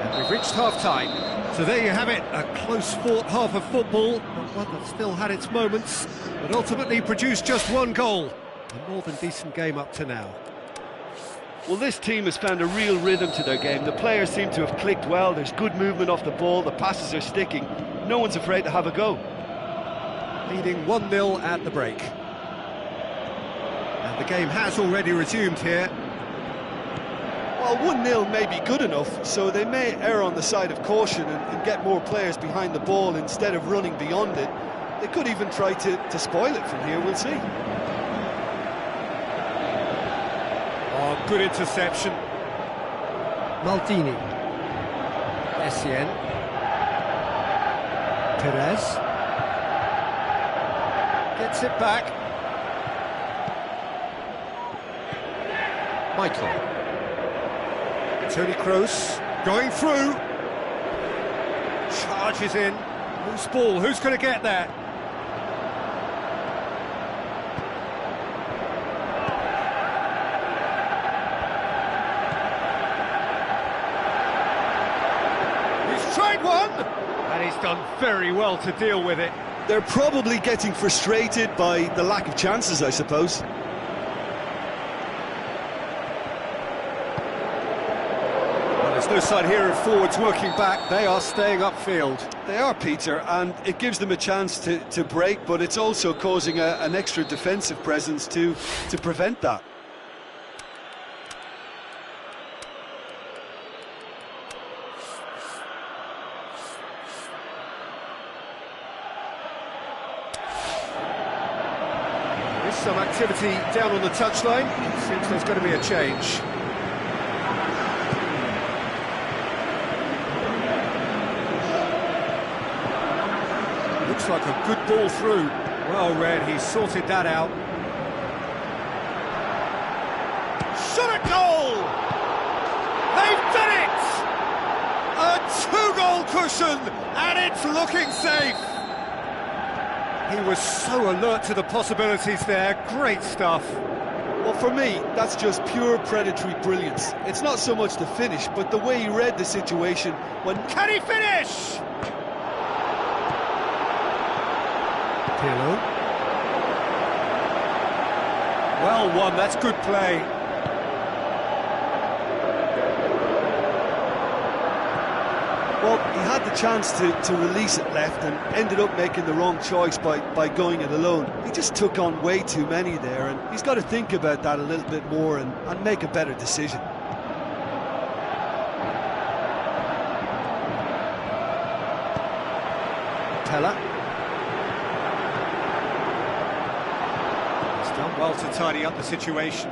And we've reached half-time. So there you have it, a close-fought half of football, but one that still had its moments, but ultimately produced just one goal. A more than decent game up to now. Well, this team has found a real rhythm to their game. The players seem to have clicked well. There's good movement off the ball. The passes are sticking. No one's afraid to have a go. Leading 1-0 at the break. And the game has already resumed here. Well, 1-0 may be good enough, so they may err on the side of caution and get more players behind the ball instead of running beyond it. They could even try to spoil it from here, we'll see. Oh, good interception. Maldini. Essien. Perez. Gets it back. Michael. Tony Kroos going through. Charges in. Loose ball. Who's going to get there? He's tried one. And he's done very well to deal with it. They're probably getting frustrated by the lack of chances, I suppose. There's no sign here of forwards working back. They are staying upfield. They are, Peter, and it gives them a chance to break, but it's also causing an extra defensive presence to prevent that. Some activity down on the touchline. It seems there's going to be a change. Looks like a good ball through. Well read, he sorted that out. Shot at goal! They've done it! A two-goal cushion, and it's looking safe. He was so alert to the possibilities there. Great stuff. Well, for me, that's just pure predatory brilliance. It's not so much the finish, but the way he read the situation when... Can he finish? Pirlo. Well won, that's good play. Well, he had the chance to release it left and ended up making the wrong choice by going it alone. He just took on way too many there, and he's got to think about that a little bit more and make a better decision. Teller. He's done well to tidy up the situation.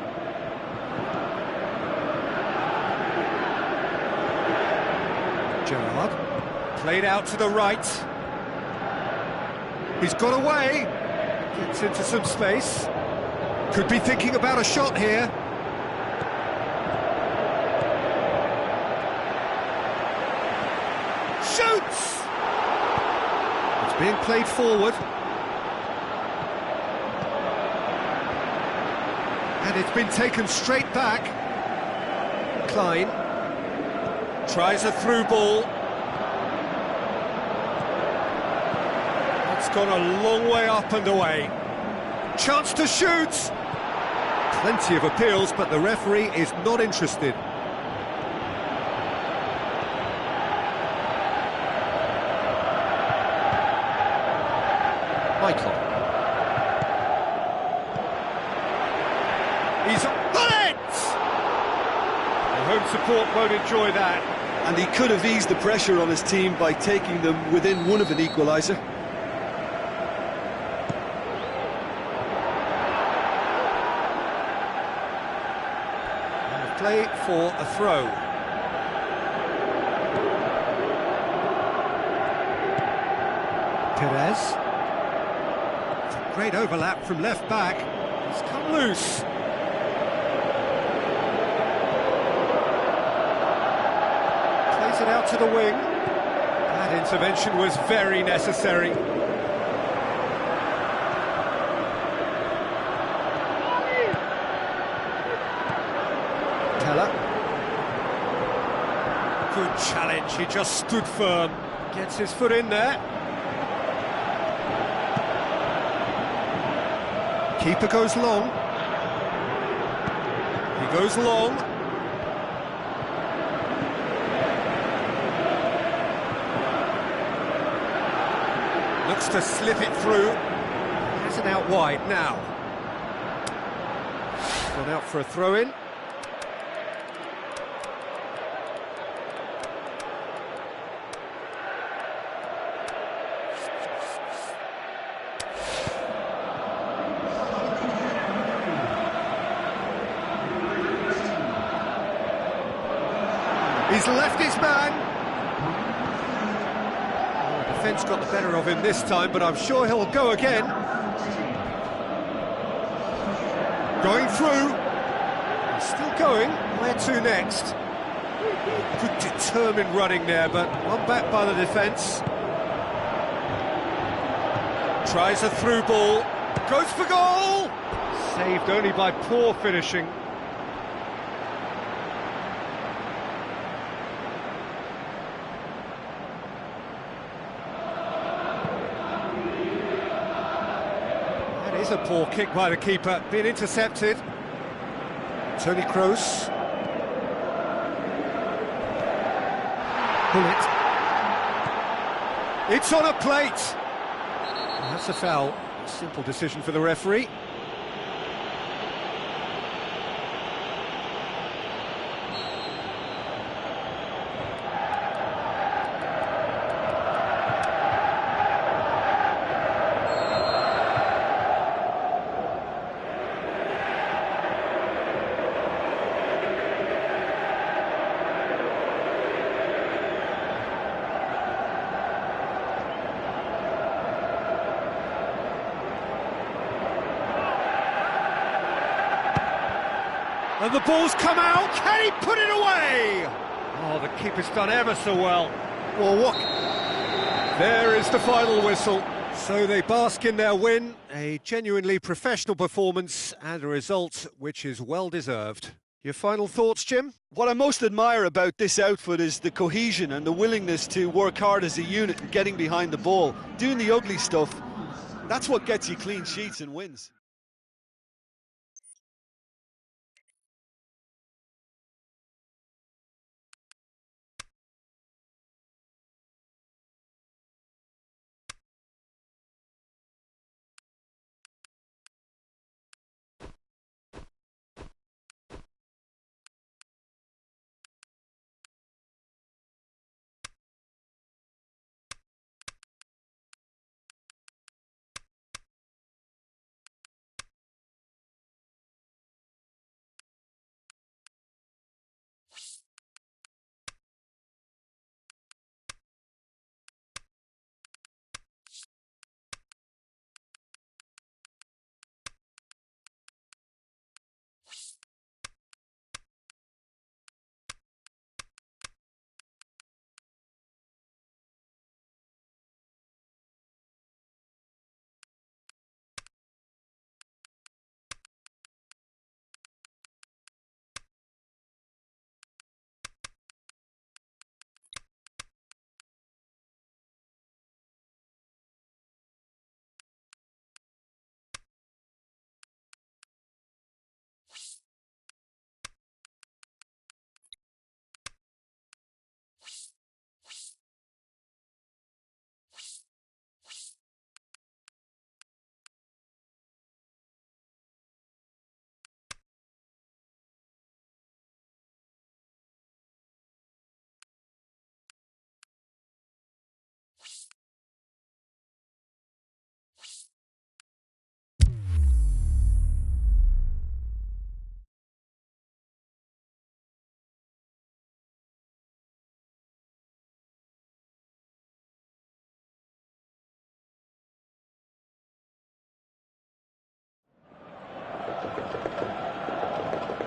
Gerrard, played out to the right. He's got away, gets into some space. Could be thinking about a shot here. Shoots! It's being played forward. And it's been taken straight back. Klein tries a through ball. It's gone a long way up and away. Chance to shoot. Plenty of appeals, but the referee is not interested. Michael. He's on it! The home support won't enjoy that. And he could have eased the pressure on his team by taking them within one of an equaliser. And a play for a throw. Perez. It's a great overlap from left back. It's come loose. It out to the wing. That intervention was very necessary. Teller. Good challenge, he just stood firm. Gets his foot in there. Keeper goes long. He goes long. Looks to slip it through. Has it out wide now. Gone out for a throw-in. He's left his man. Defence got the better of him this time, but I'm sure he'll go again. Going through. He's still going. Where to next? Good determined running there, but one back by the defence. Tries a through ball. Goes for goal! Saved only by poor finishing. A poor kick by the keeper, being intercepted. Tony Kroos. Pull it. It's on a plate. Well, that's a foul. Simple decision for the referee. And the ball's come out. Can he put it away? Oh, the keeper's done ever so well. Well, what? There is the final whistle. So they bask in their win, a genuinely professional performance and a result which is well deserved. Your final thoughts, Jim? What I most admire about this outfit is the cohesion and the willingness to work hard as a unit and getting behind the ball. Doing the ugly stuff, that's what gets you clean sheets and wins.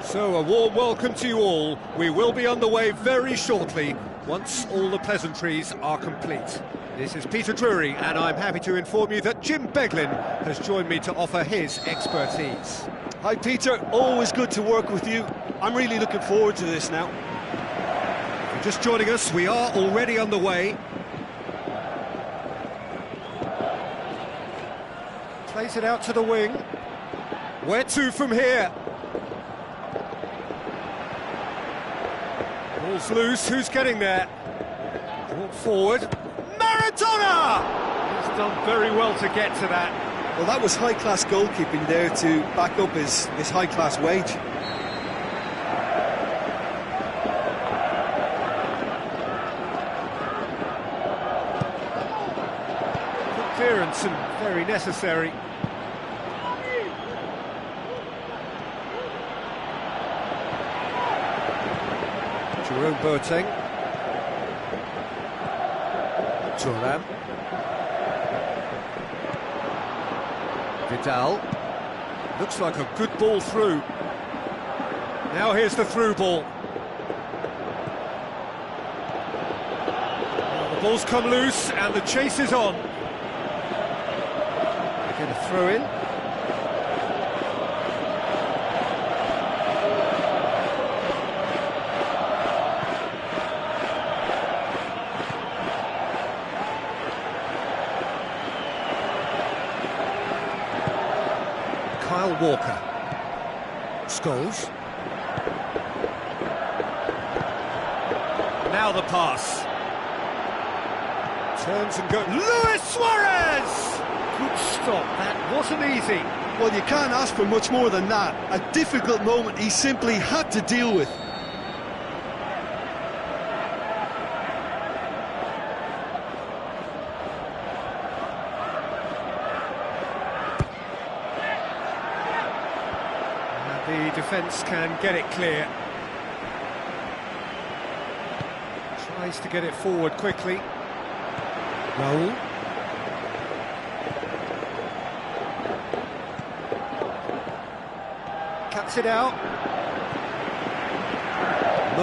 So a warm welcome to you all. We will be on the way very shortly, once all the pleasantries are complete. This is Peter Drury, and I'm happy to inform you that Jim Beglin has joined me to offer his expertise. Hi Peter, always good to work with you. I'm really looking forward to this now. If you're just joining us, we are already on the way. Plays it out to the wing. Where to from here? Ball's loose, who's getting there? Brought forward. Maradona! He's done very well to get to that. Well, that was high-class goalkeeping there to back up his high-class wage. Good clearance and very necessary. Jerome Boateng. Thuram. Vidal. Looks like a good ball through. Now here's the through ball. The ball's come loose and the chase is on. Again, a throw in. Kyle Walker. Scholes. Now the pass. Turns and goes. Luis Suarez! Good stop. That wasn't easy. Well, you can't ask for much more than that. A difficult moment he simply had to deal with. The defence can get it clear. Tries to get it forward quickly. Raul. Cuts it out.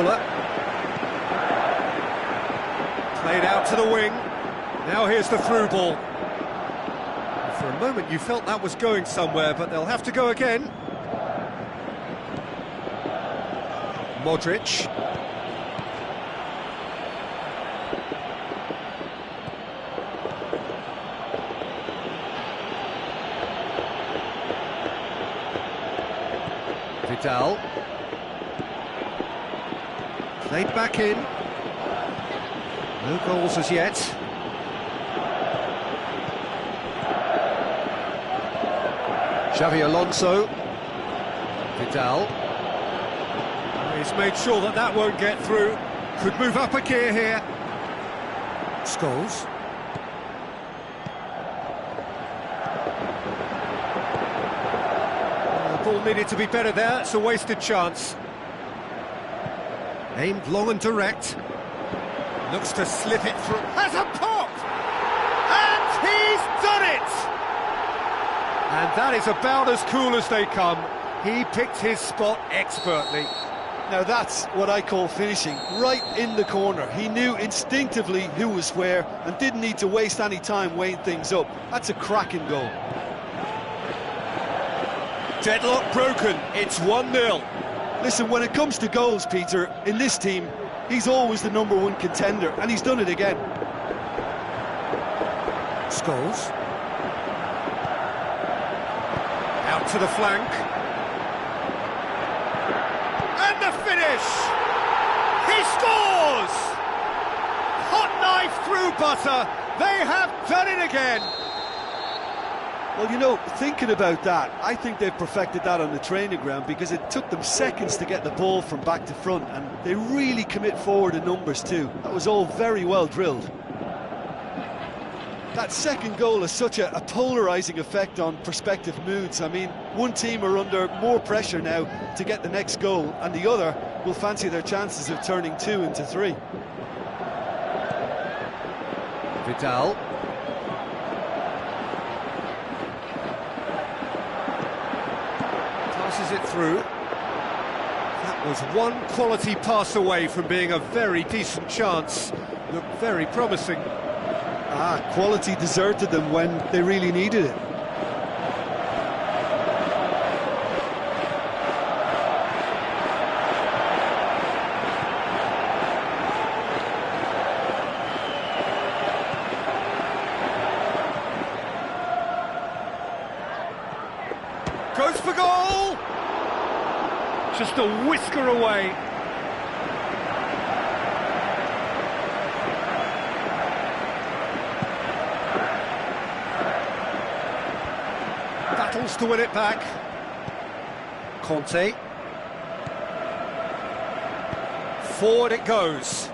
Muller. Played out to the wing. Now here's the through ball. For a moment you felt that was going somewhere, but they'll have to go again. Modric. Vidal. Played back in. No goals as yet. Xavi Alonso. Vidal. He's made sure that that won't get through. Could move up a gear here. Scholes. The ball needed to be better there. It's a wasted chance. Aimed long and direct. Looks to slip it through. Has a pop! And he's done it! And that is about as cool as they come. He picked his spot expertly. Now that's what I call finishing, right in the corner. He knew instinctively who was where and didn't need to waste any time weighing things up. That's a cracking goal. Deadlock broken, it's 1-0. Listen, when it comes to goals, Peter, in this team, he's always the #1 contender, and he's done it again. Scholes. Out to the flank. And the finish! He scores! Hot knife through butter. They have done it again. Well, you know, thinking about that, I think they've perfected that on the training ground because it took them seconds to get the ball from back to front, and they really commit forward in numbers too. That was all very well drilled. That second goal has such a polarising effect on prospective moods. I mean, one team are under more pressure now to get the next goal, and the other will fancy their chances of turning 2 into 3. Vidal. Passes it through. That was one quality pass away from being a very decent chance. Looked very promising. Quality deserted them when they really needed it. Goes for goal! Just a whisker away. Battles to win it back. Conte. Forward it goes.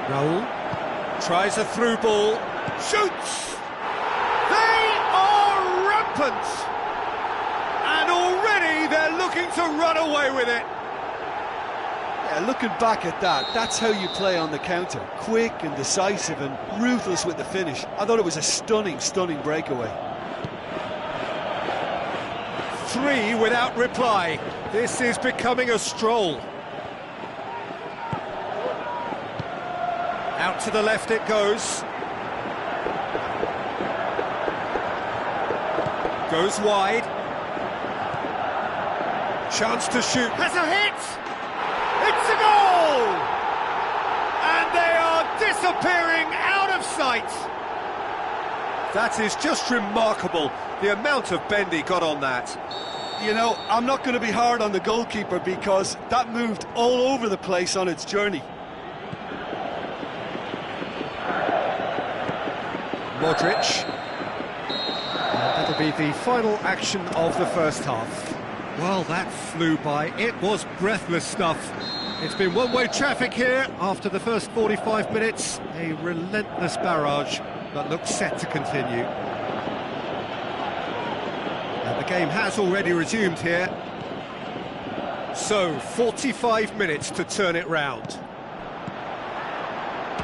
Raul tries a through ball. Shoots! They are rampant! And already they're looking to run away with it. Yeah, looking back at that, that's how you play on the counter. Quick and decisive and ruthless with the finish. I thought it was a stunning, stunning breakaway. 3 without reply. This is becoming a stroll. Out to the left it goes. Goes wide. Chance to shoot. Has a hit! It's a goal! And they are disappearing out of sight. That is just remarkable, the amount of bend he got on that. You know, I'm not going to be hard on the goalkeeper because that moved all over the place on its journey. Modric. That'll be the final action of the first half. Well, that flew by. It was breathless stuff. It's been one-way traffic here after the first 45 minutes. A relentless barrage, but looks set to continue. And the game has already resumed here. So, 45 minutes to turn it round.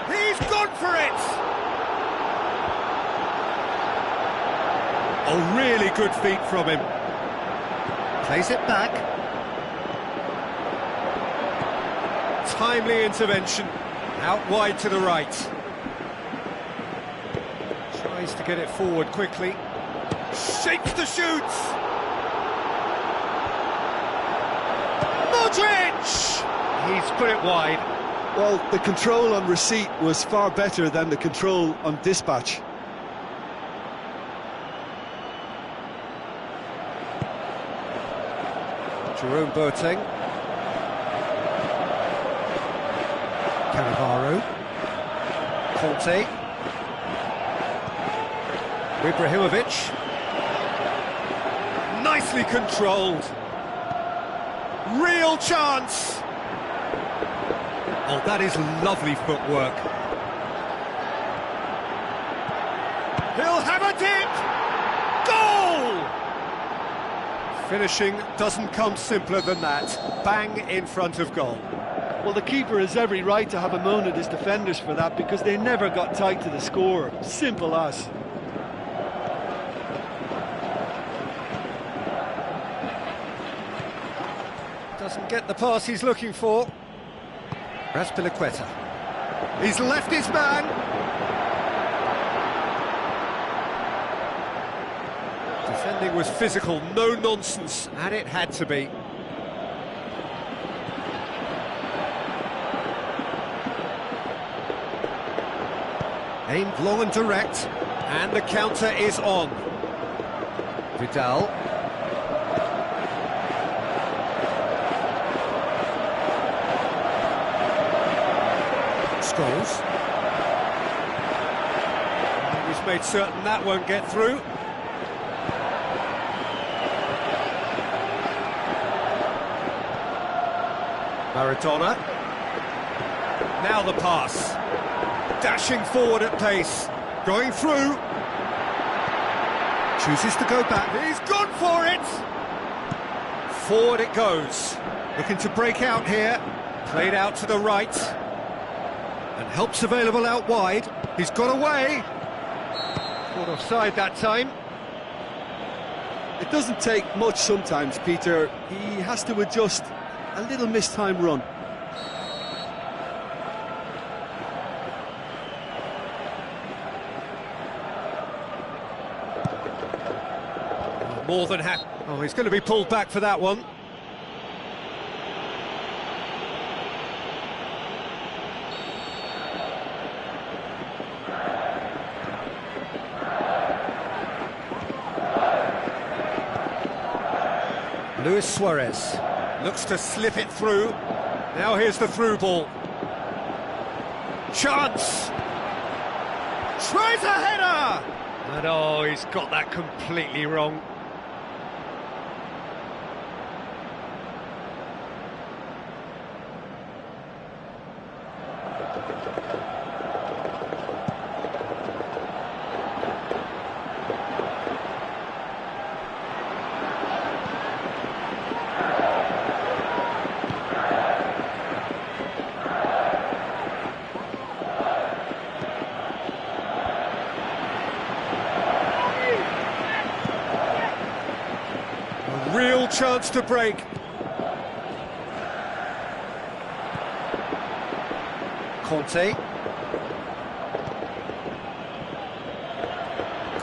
He's gone for it! Oh, really good feet from him. Plays it back. Timely intervention. Out wide to the right. Tries to get it forward quickly. Shakes the shoots! Modric! He's put it wide. Well, the control on receipt was far better than the control on dispatch. Jerome Boateng. Cannavaro. Conte. Ibrahimovic. Nicely controlled. Real chance. Oh, that is lovely footwork. He'll have a dip. Goal! Finishing doesn't come simpler than that. Bang in front of goal. Well, the keeper has every right to have a moan at his defenders for that, because they never got tight to the score. Simple as. Doesn't get the pass he's looking for. Raspilicueta. He's left his man. Defending was physical, no nonsense, and it had to be. Aimed long and direct, and the counter is on. Vidal. Scholes. He's made certain that won't get through. Maradona. Now the pass. Dashing forward at pace. Going through. Chooses to go back. He's gone for it! Forward it goes. Looking to break out here. Played out to the right. And help's available out wide. He's got away. Caught offside that time. It doesn't take much sometimes, Peter. He has to adjust a little mistimed run. More than happy. Oh, he's going to be pulled back for that one. Luis Suarez looks to slip it through. Now here's the through ball. Chance! Tries a header! And oh, he's got that completely wrong. Real chance to break. Conte.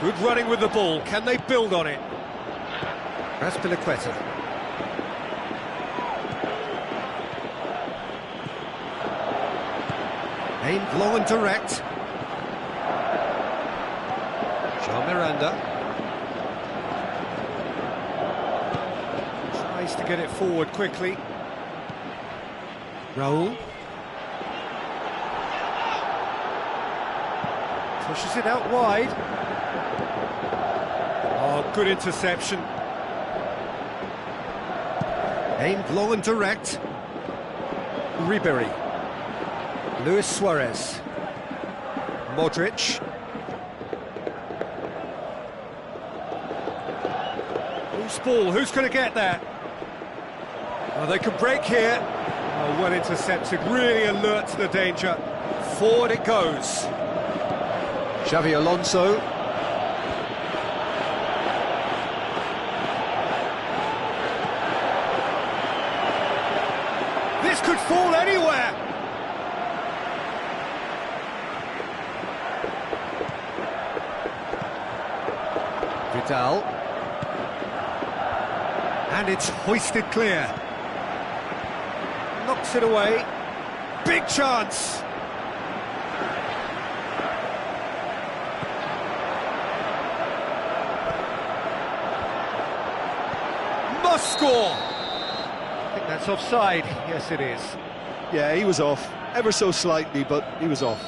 Good running with the ball. Can they build on it? Raspilicueta. Aimed long and direct. Jean Miranda. Tries to get it forward quickly. Raul. Pushes it out wide. Oh, good interception. Aimed long and direct. Ribery. Luis Suarez. Modric. Loose ball, who's going to get there? Oh, they can break here. Oh, well intercepted, really alert to the danger. Forward it goes. Xavi Alonso. This could fall anywhere. Vidal. And it's hoisted clear. Knocks it away. Big chance! Must score! I think that's offside. Yes, it is. Yeah, he was off. Ever so slightly, but he was off.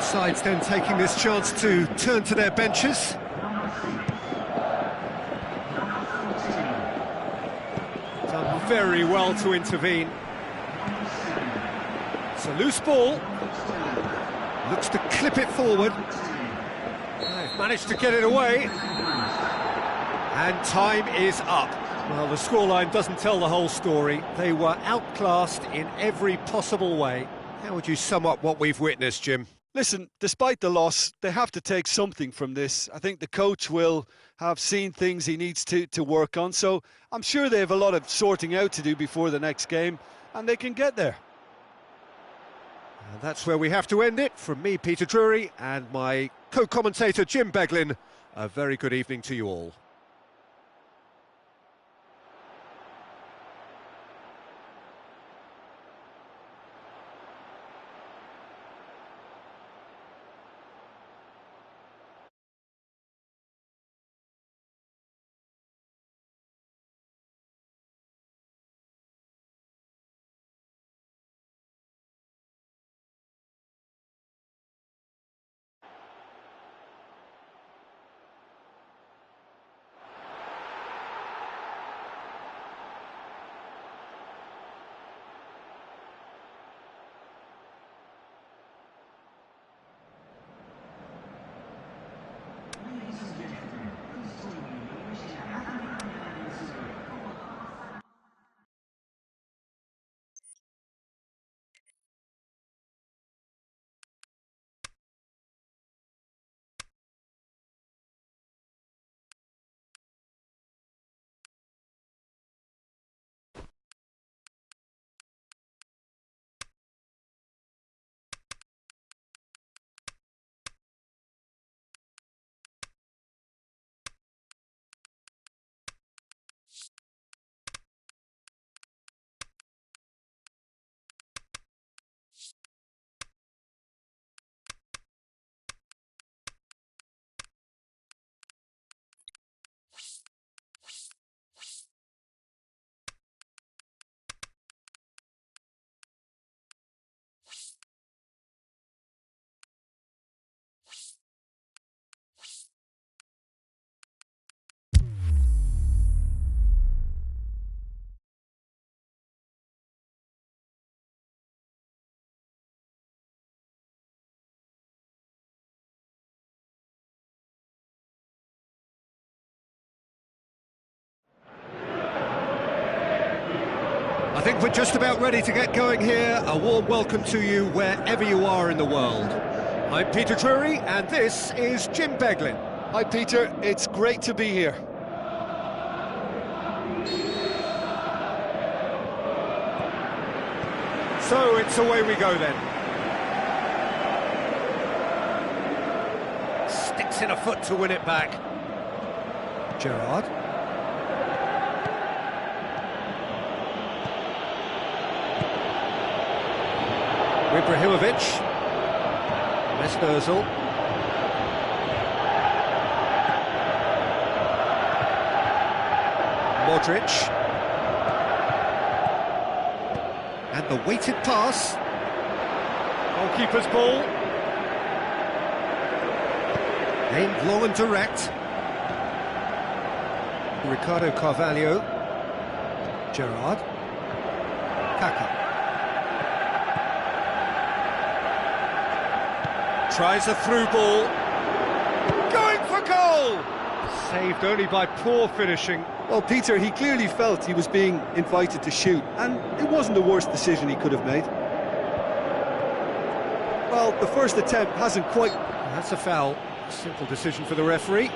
Sides then taking this chance to turn to their benches. Done very well to intervene. It's a loose ball. Looks to clip it forward. They've managed to get it away. And time is up. Well, the scoreline doesn't tell the whole story. They were outclassed in every possible way. How would you sum up what we've witnessed, Jim? Listen, despite the loss, they have to take something from this. I think the coach will have seen things he needs to work on, so I'm sure they have a lot of sorting out to do before the next game, and they can get there. And that's where we have to end it. From me, Peter Drury, and my co-commentator, Jim Beglin, a very good evening to you all. I think we're just about ready to get going here. A warm welcome to you wherever you are in the world. I'm Peter Drury, and this is Jim Beglin. Hi, Peter. It's great to be here. So it's away we go then. Sticks in a foot to win it back. Gerrard. Ibrahimovic. Mesut Ozil. Modric. And the weighted pass. Goalkeeper's ball. Aimed long and direct. Ricardo Carvalho. Gerrard. Kaka. Tries a through ball. Going for goal! Saved only by poor finishing. Well, Peter, he clearly felt he was being invited to shoot, and it wasn't the worst decision he could have made. Well, the first attempt hasn't quite... That's a foul. Simple decision for the referee.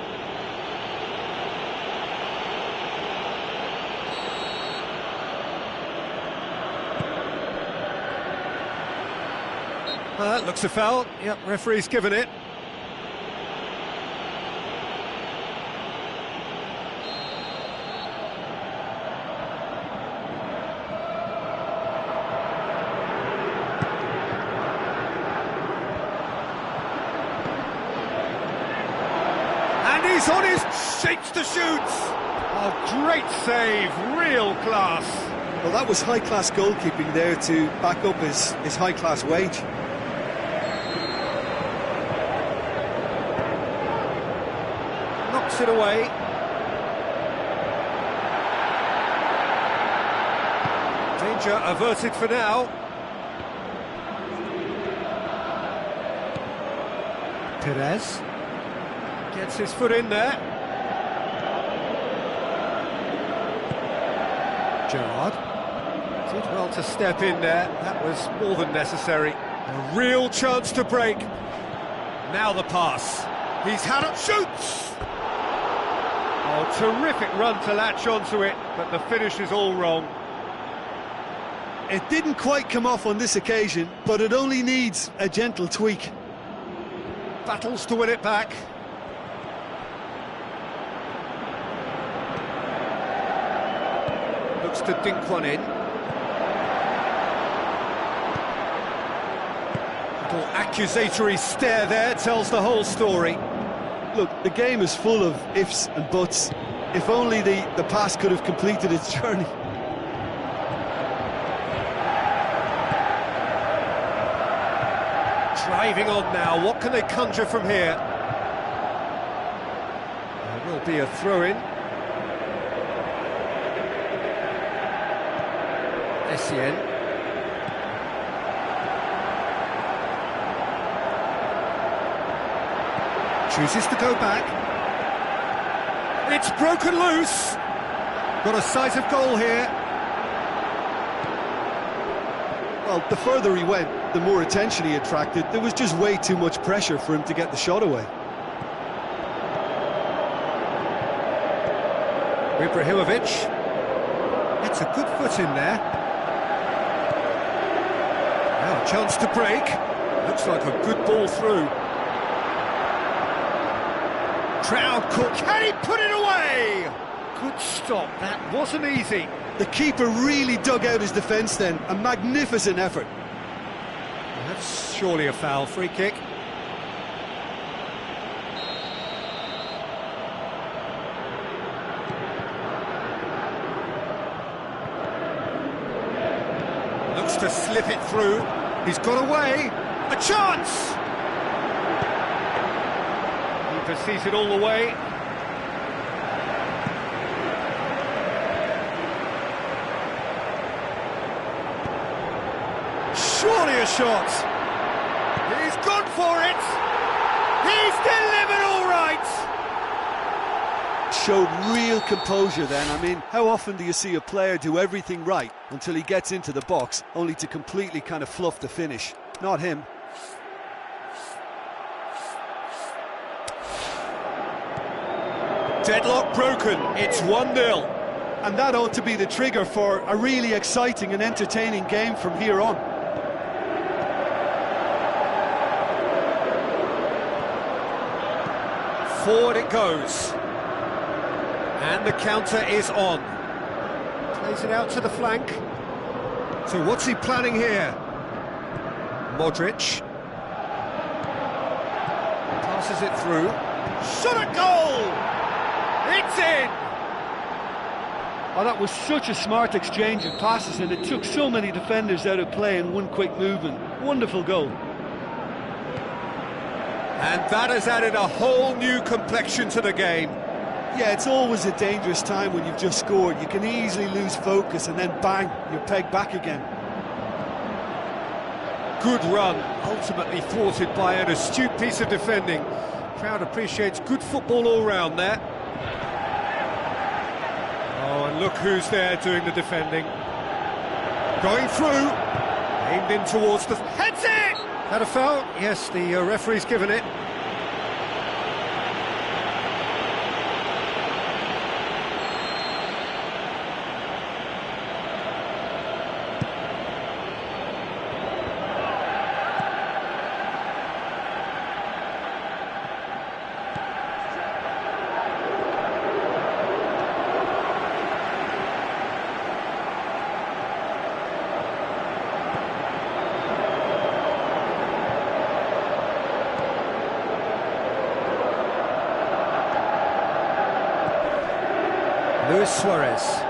That looks a foul. Yep, referee's given it. And he's on his... shapes to shoot! Oh, great save, real class. Well, that was high-class goalkeeping there to back up his high-class wage. Knocks it away. Danger averted for now. Perez gets his foot in there. Gerrard did well to step in there. That was more than necessary. A real chance to break. Now the pass. He's had it, shoots! Oh, terrific run to latch onto it, but the finish is all wrong. It didn't quite come off on this occasion, but it only needs a gentle tweak. Battles to win it back. Looks to dink one in. Little accusatory stare there tells the whole story. Look, the game is full of ifs and buts. If only the pass could have completed its journey. Driving on now, what can they conjure from here? There will be a throw-in. Essien. Chooses to go back. It's broken loose. Got a sight of goal here. Well, the further he went, the more attention he attracted. There was just way too much pressure for him to get the shot away. Ibrahimovic. It's a good foot in there. Now a chance to break. Looks like a good ball through. Crowd caught. Can he put it away? Good stop. That wasn't easy. The keeper really dug out his defence then. A magnificent effort. That's surely a foul. Free kick. Looks to slip it through. He's got away. A chance! Keeper sees it all the way. Surely a shot. He's gone for it. He's delivered all right. Showed real composure then. I mean, how often do you see a player do everything right until he gets into the box, only to completely kind of fluff the finish? Not him. Deadlock broken. It's 1-0. And that ought to be the trigger for a really exciting and entertaining game from here on. Forward it goes. And the counter is on. Plays it out to the flank. So what's he planning here? Modric. Passes it through. Shot at goal! It's in! Oh, that was such a smart exchange of passes, and it took so many defenders out of play in one quick movement. Wonderful goal. And that has added a whole new complexion to the game. Yeah, it's always a dangerous time when you've just scored. You can easily lose focus and then bang, you're pegged back again. Good run, ultimately thwarted by an astute piece of defending. Crowd appreciates good football all round there. Oh, and look who's there doing the defending. Going through. Aimed in towards the... Heads it! Had a foul? Yes, the referee's given it. Luis Suarez.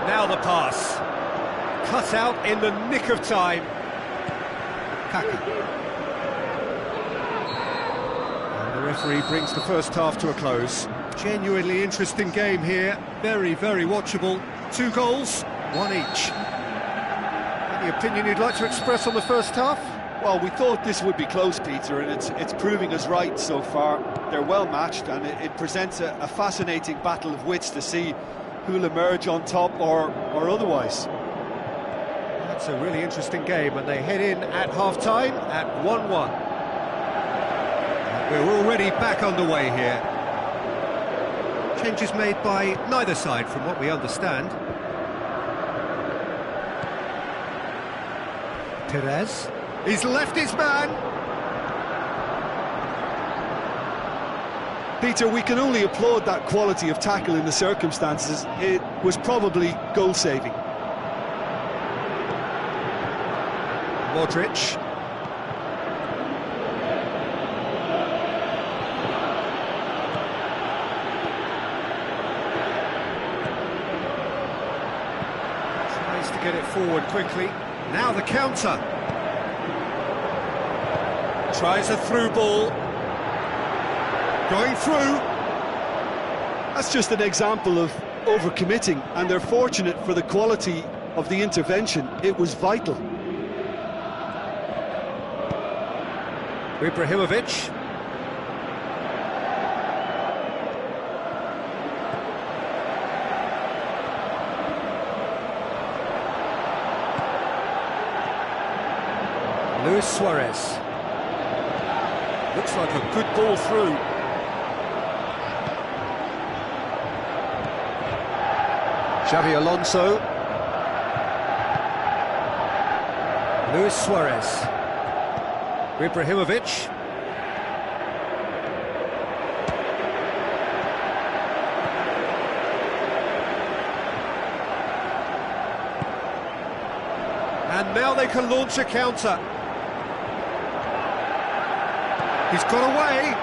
Now the pass. Cut out in the nick of time. Kaka. And the referee brings the first half to a close. Genuinely interesting game here. Very, very watchable. 2 goals, 1 each. Any opinion you'd like to express on the first half? Well, we thought this would be close, Peter, and it's proving us right so far. They're well matched, and it presents a fascinating battle of wits to see who'll emerge on top or otherwise. That's a really interesting game, and they head in at half-time at 1-1. We're already back underway here. Changes made by neither side, from what we understand. Perez. He's left his man. Peter, we can only applaud that quality of tackle in the circumstances. It was probably goal-saving. Modric. Tries to get it forward quickly. Now the counter. Tries a through ball. Going through. That's just an example of overcommitting, and they're fortunate for the quality of the intervention. It was vital. Ibrahimovic. Luis Suarez. Looks like a good ball through. Xavi Alonso. Luis Suarez. Ibrahimovic. And now they can launch a counter. He's got away.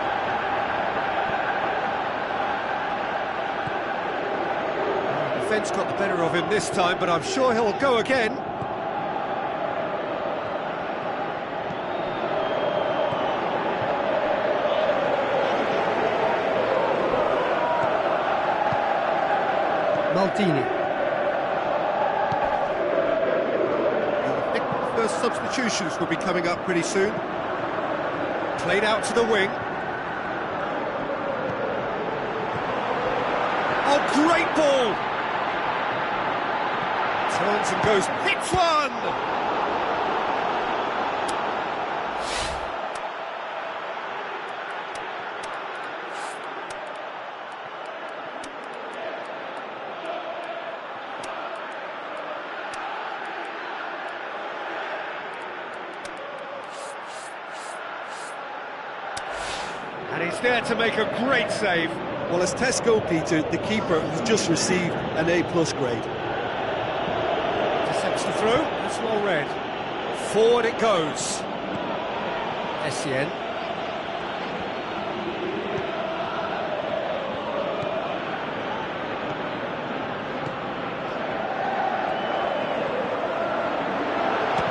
The defence got the better of him this time, but I'm sure he'll go again. Maldini. I think the first substitutions will be coming up pretty soon. Played out to the wing. Oh, great ball! Turns and goes, hits one! And he's there to make a great save. Well, as Tesco, Peter, the keeper has just received an A+ grade. Intercepts the throw, that's well read. Forward it goes. Essien.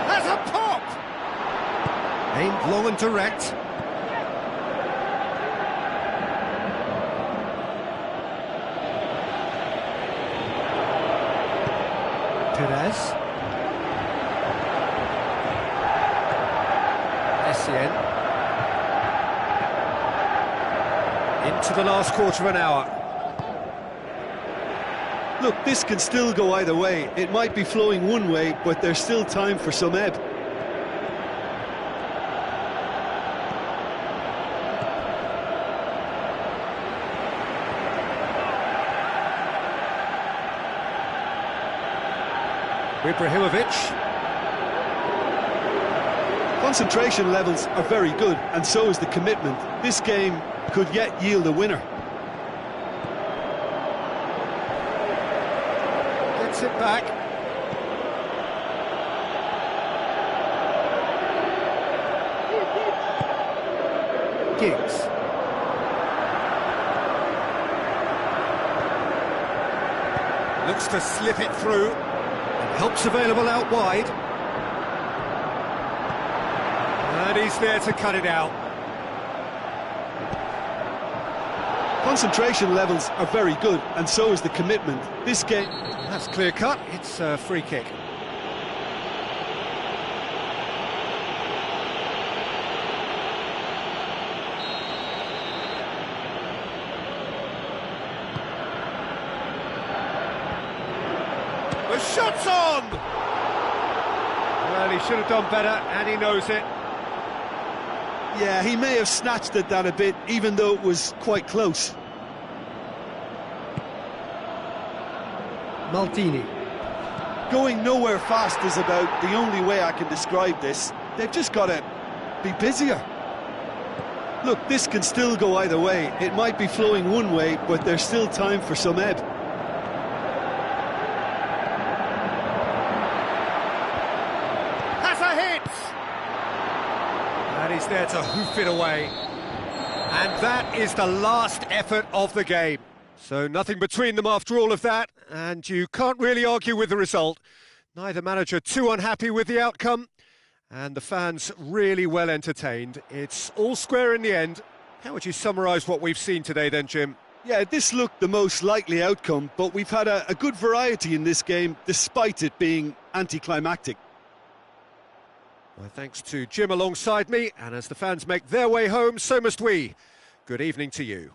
Has a pop! Aimed long and direct. Perez. Essien. Into the last quarter of an hour. Look, this can still go either way. It might be flowing one way, but there's still time for some ebb. Ibrahimovic. Concentration levels are very good, and so is the commitment. This game could yet yield a winner. Gets it back. Giggs. Looks to slip it through. Help's available out wide. And he's there to cut it out. Concentration levels are very good, and so is the commitment. This game... That's clear cut. It's a free kick. The shot's on! Well, he should have done better, and he knows it. Yeah, he may have snatched at that a bit, even though it was quite close. Maldini. Going nowhere fast is about the only way I can describe this. They've just got to be busier. Look, this can still go either way. It might be flowing one way, but there's still time for some ebb. Has a hit! And he's there to hoof it away. And that is the last effort of the game. So nothing between them after all of that, and you can't really argue with the result. Neither manager too unhappy with the outcome, and the fans really well entertained. It's all square in the end. How would you summarise what we've seen today then, Jim? Yeah, this looked the most likely outcome, but we've had a good variety in this game, despite it being anticlimactic. My thanks to Jim alongside me, and as the fans make their way home, so must we. Good evening to you.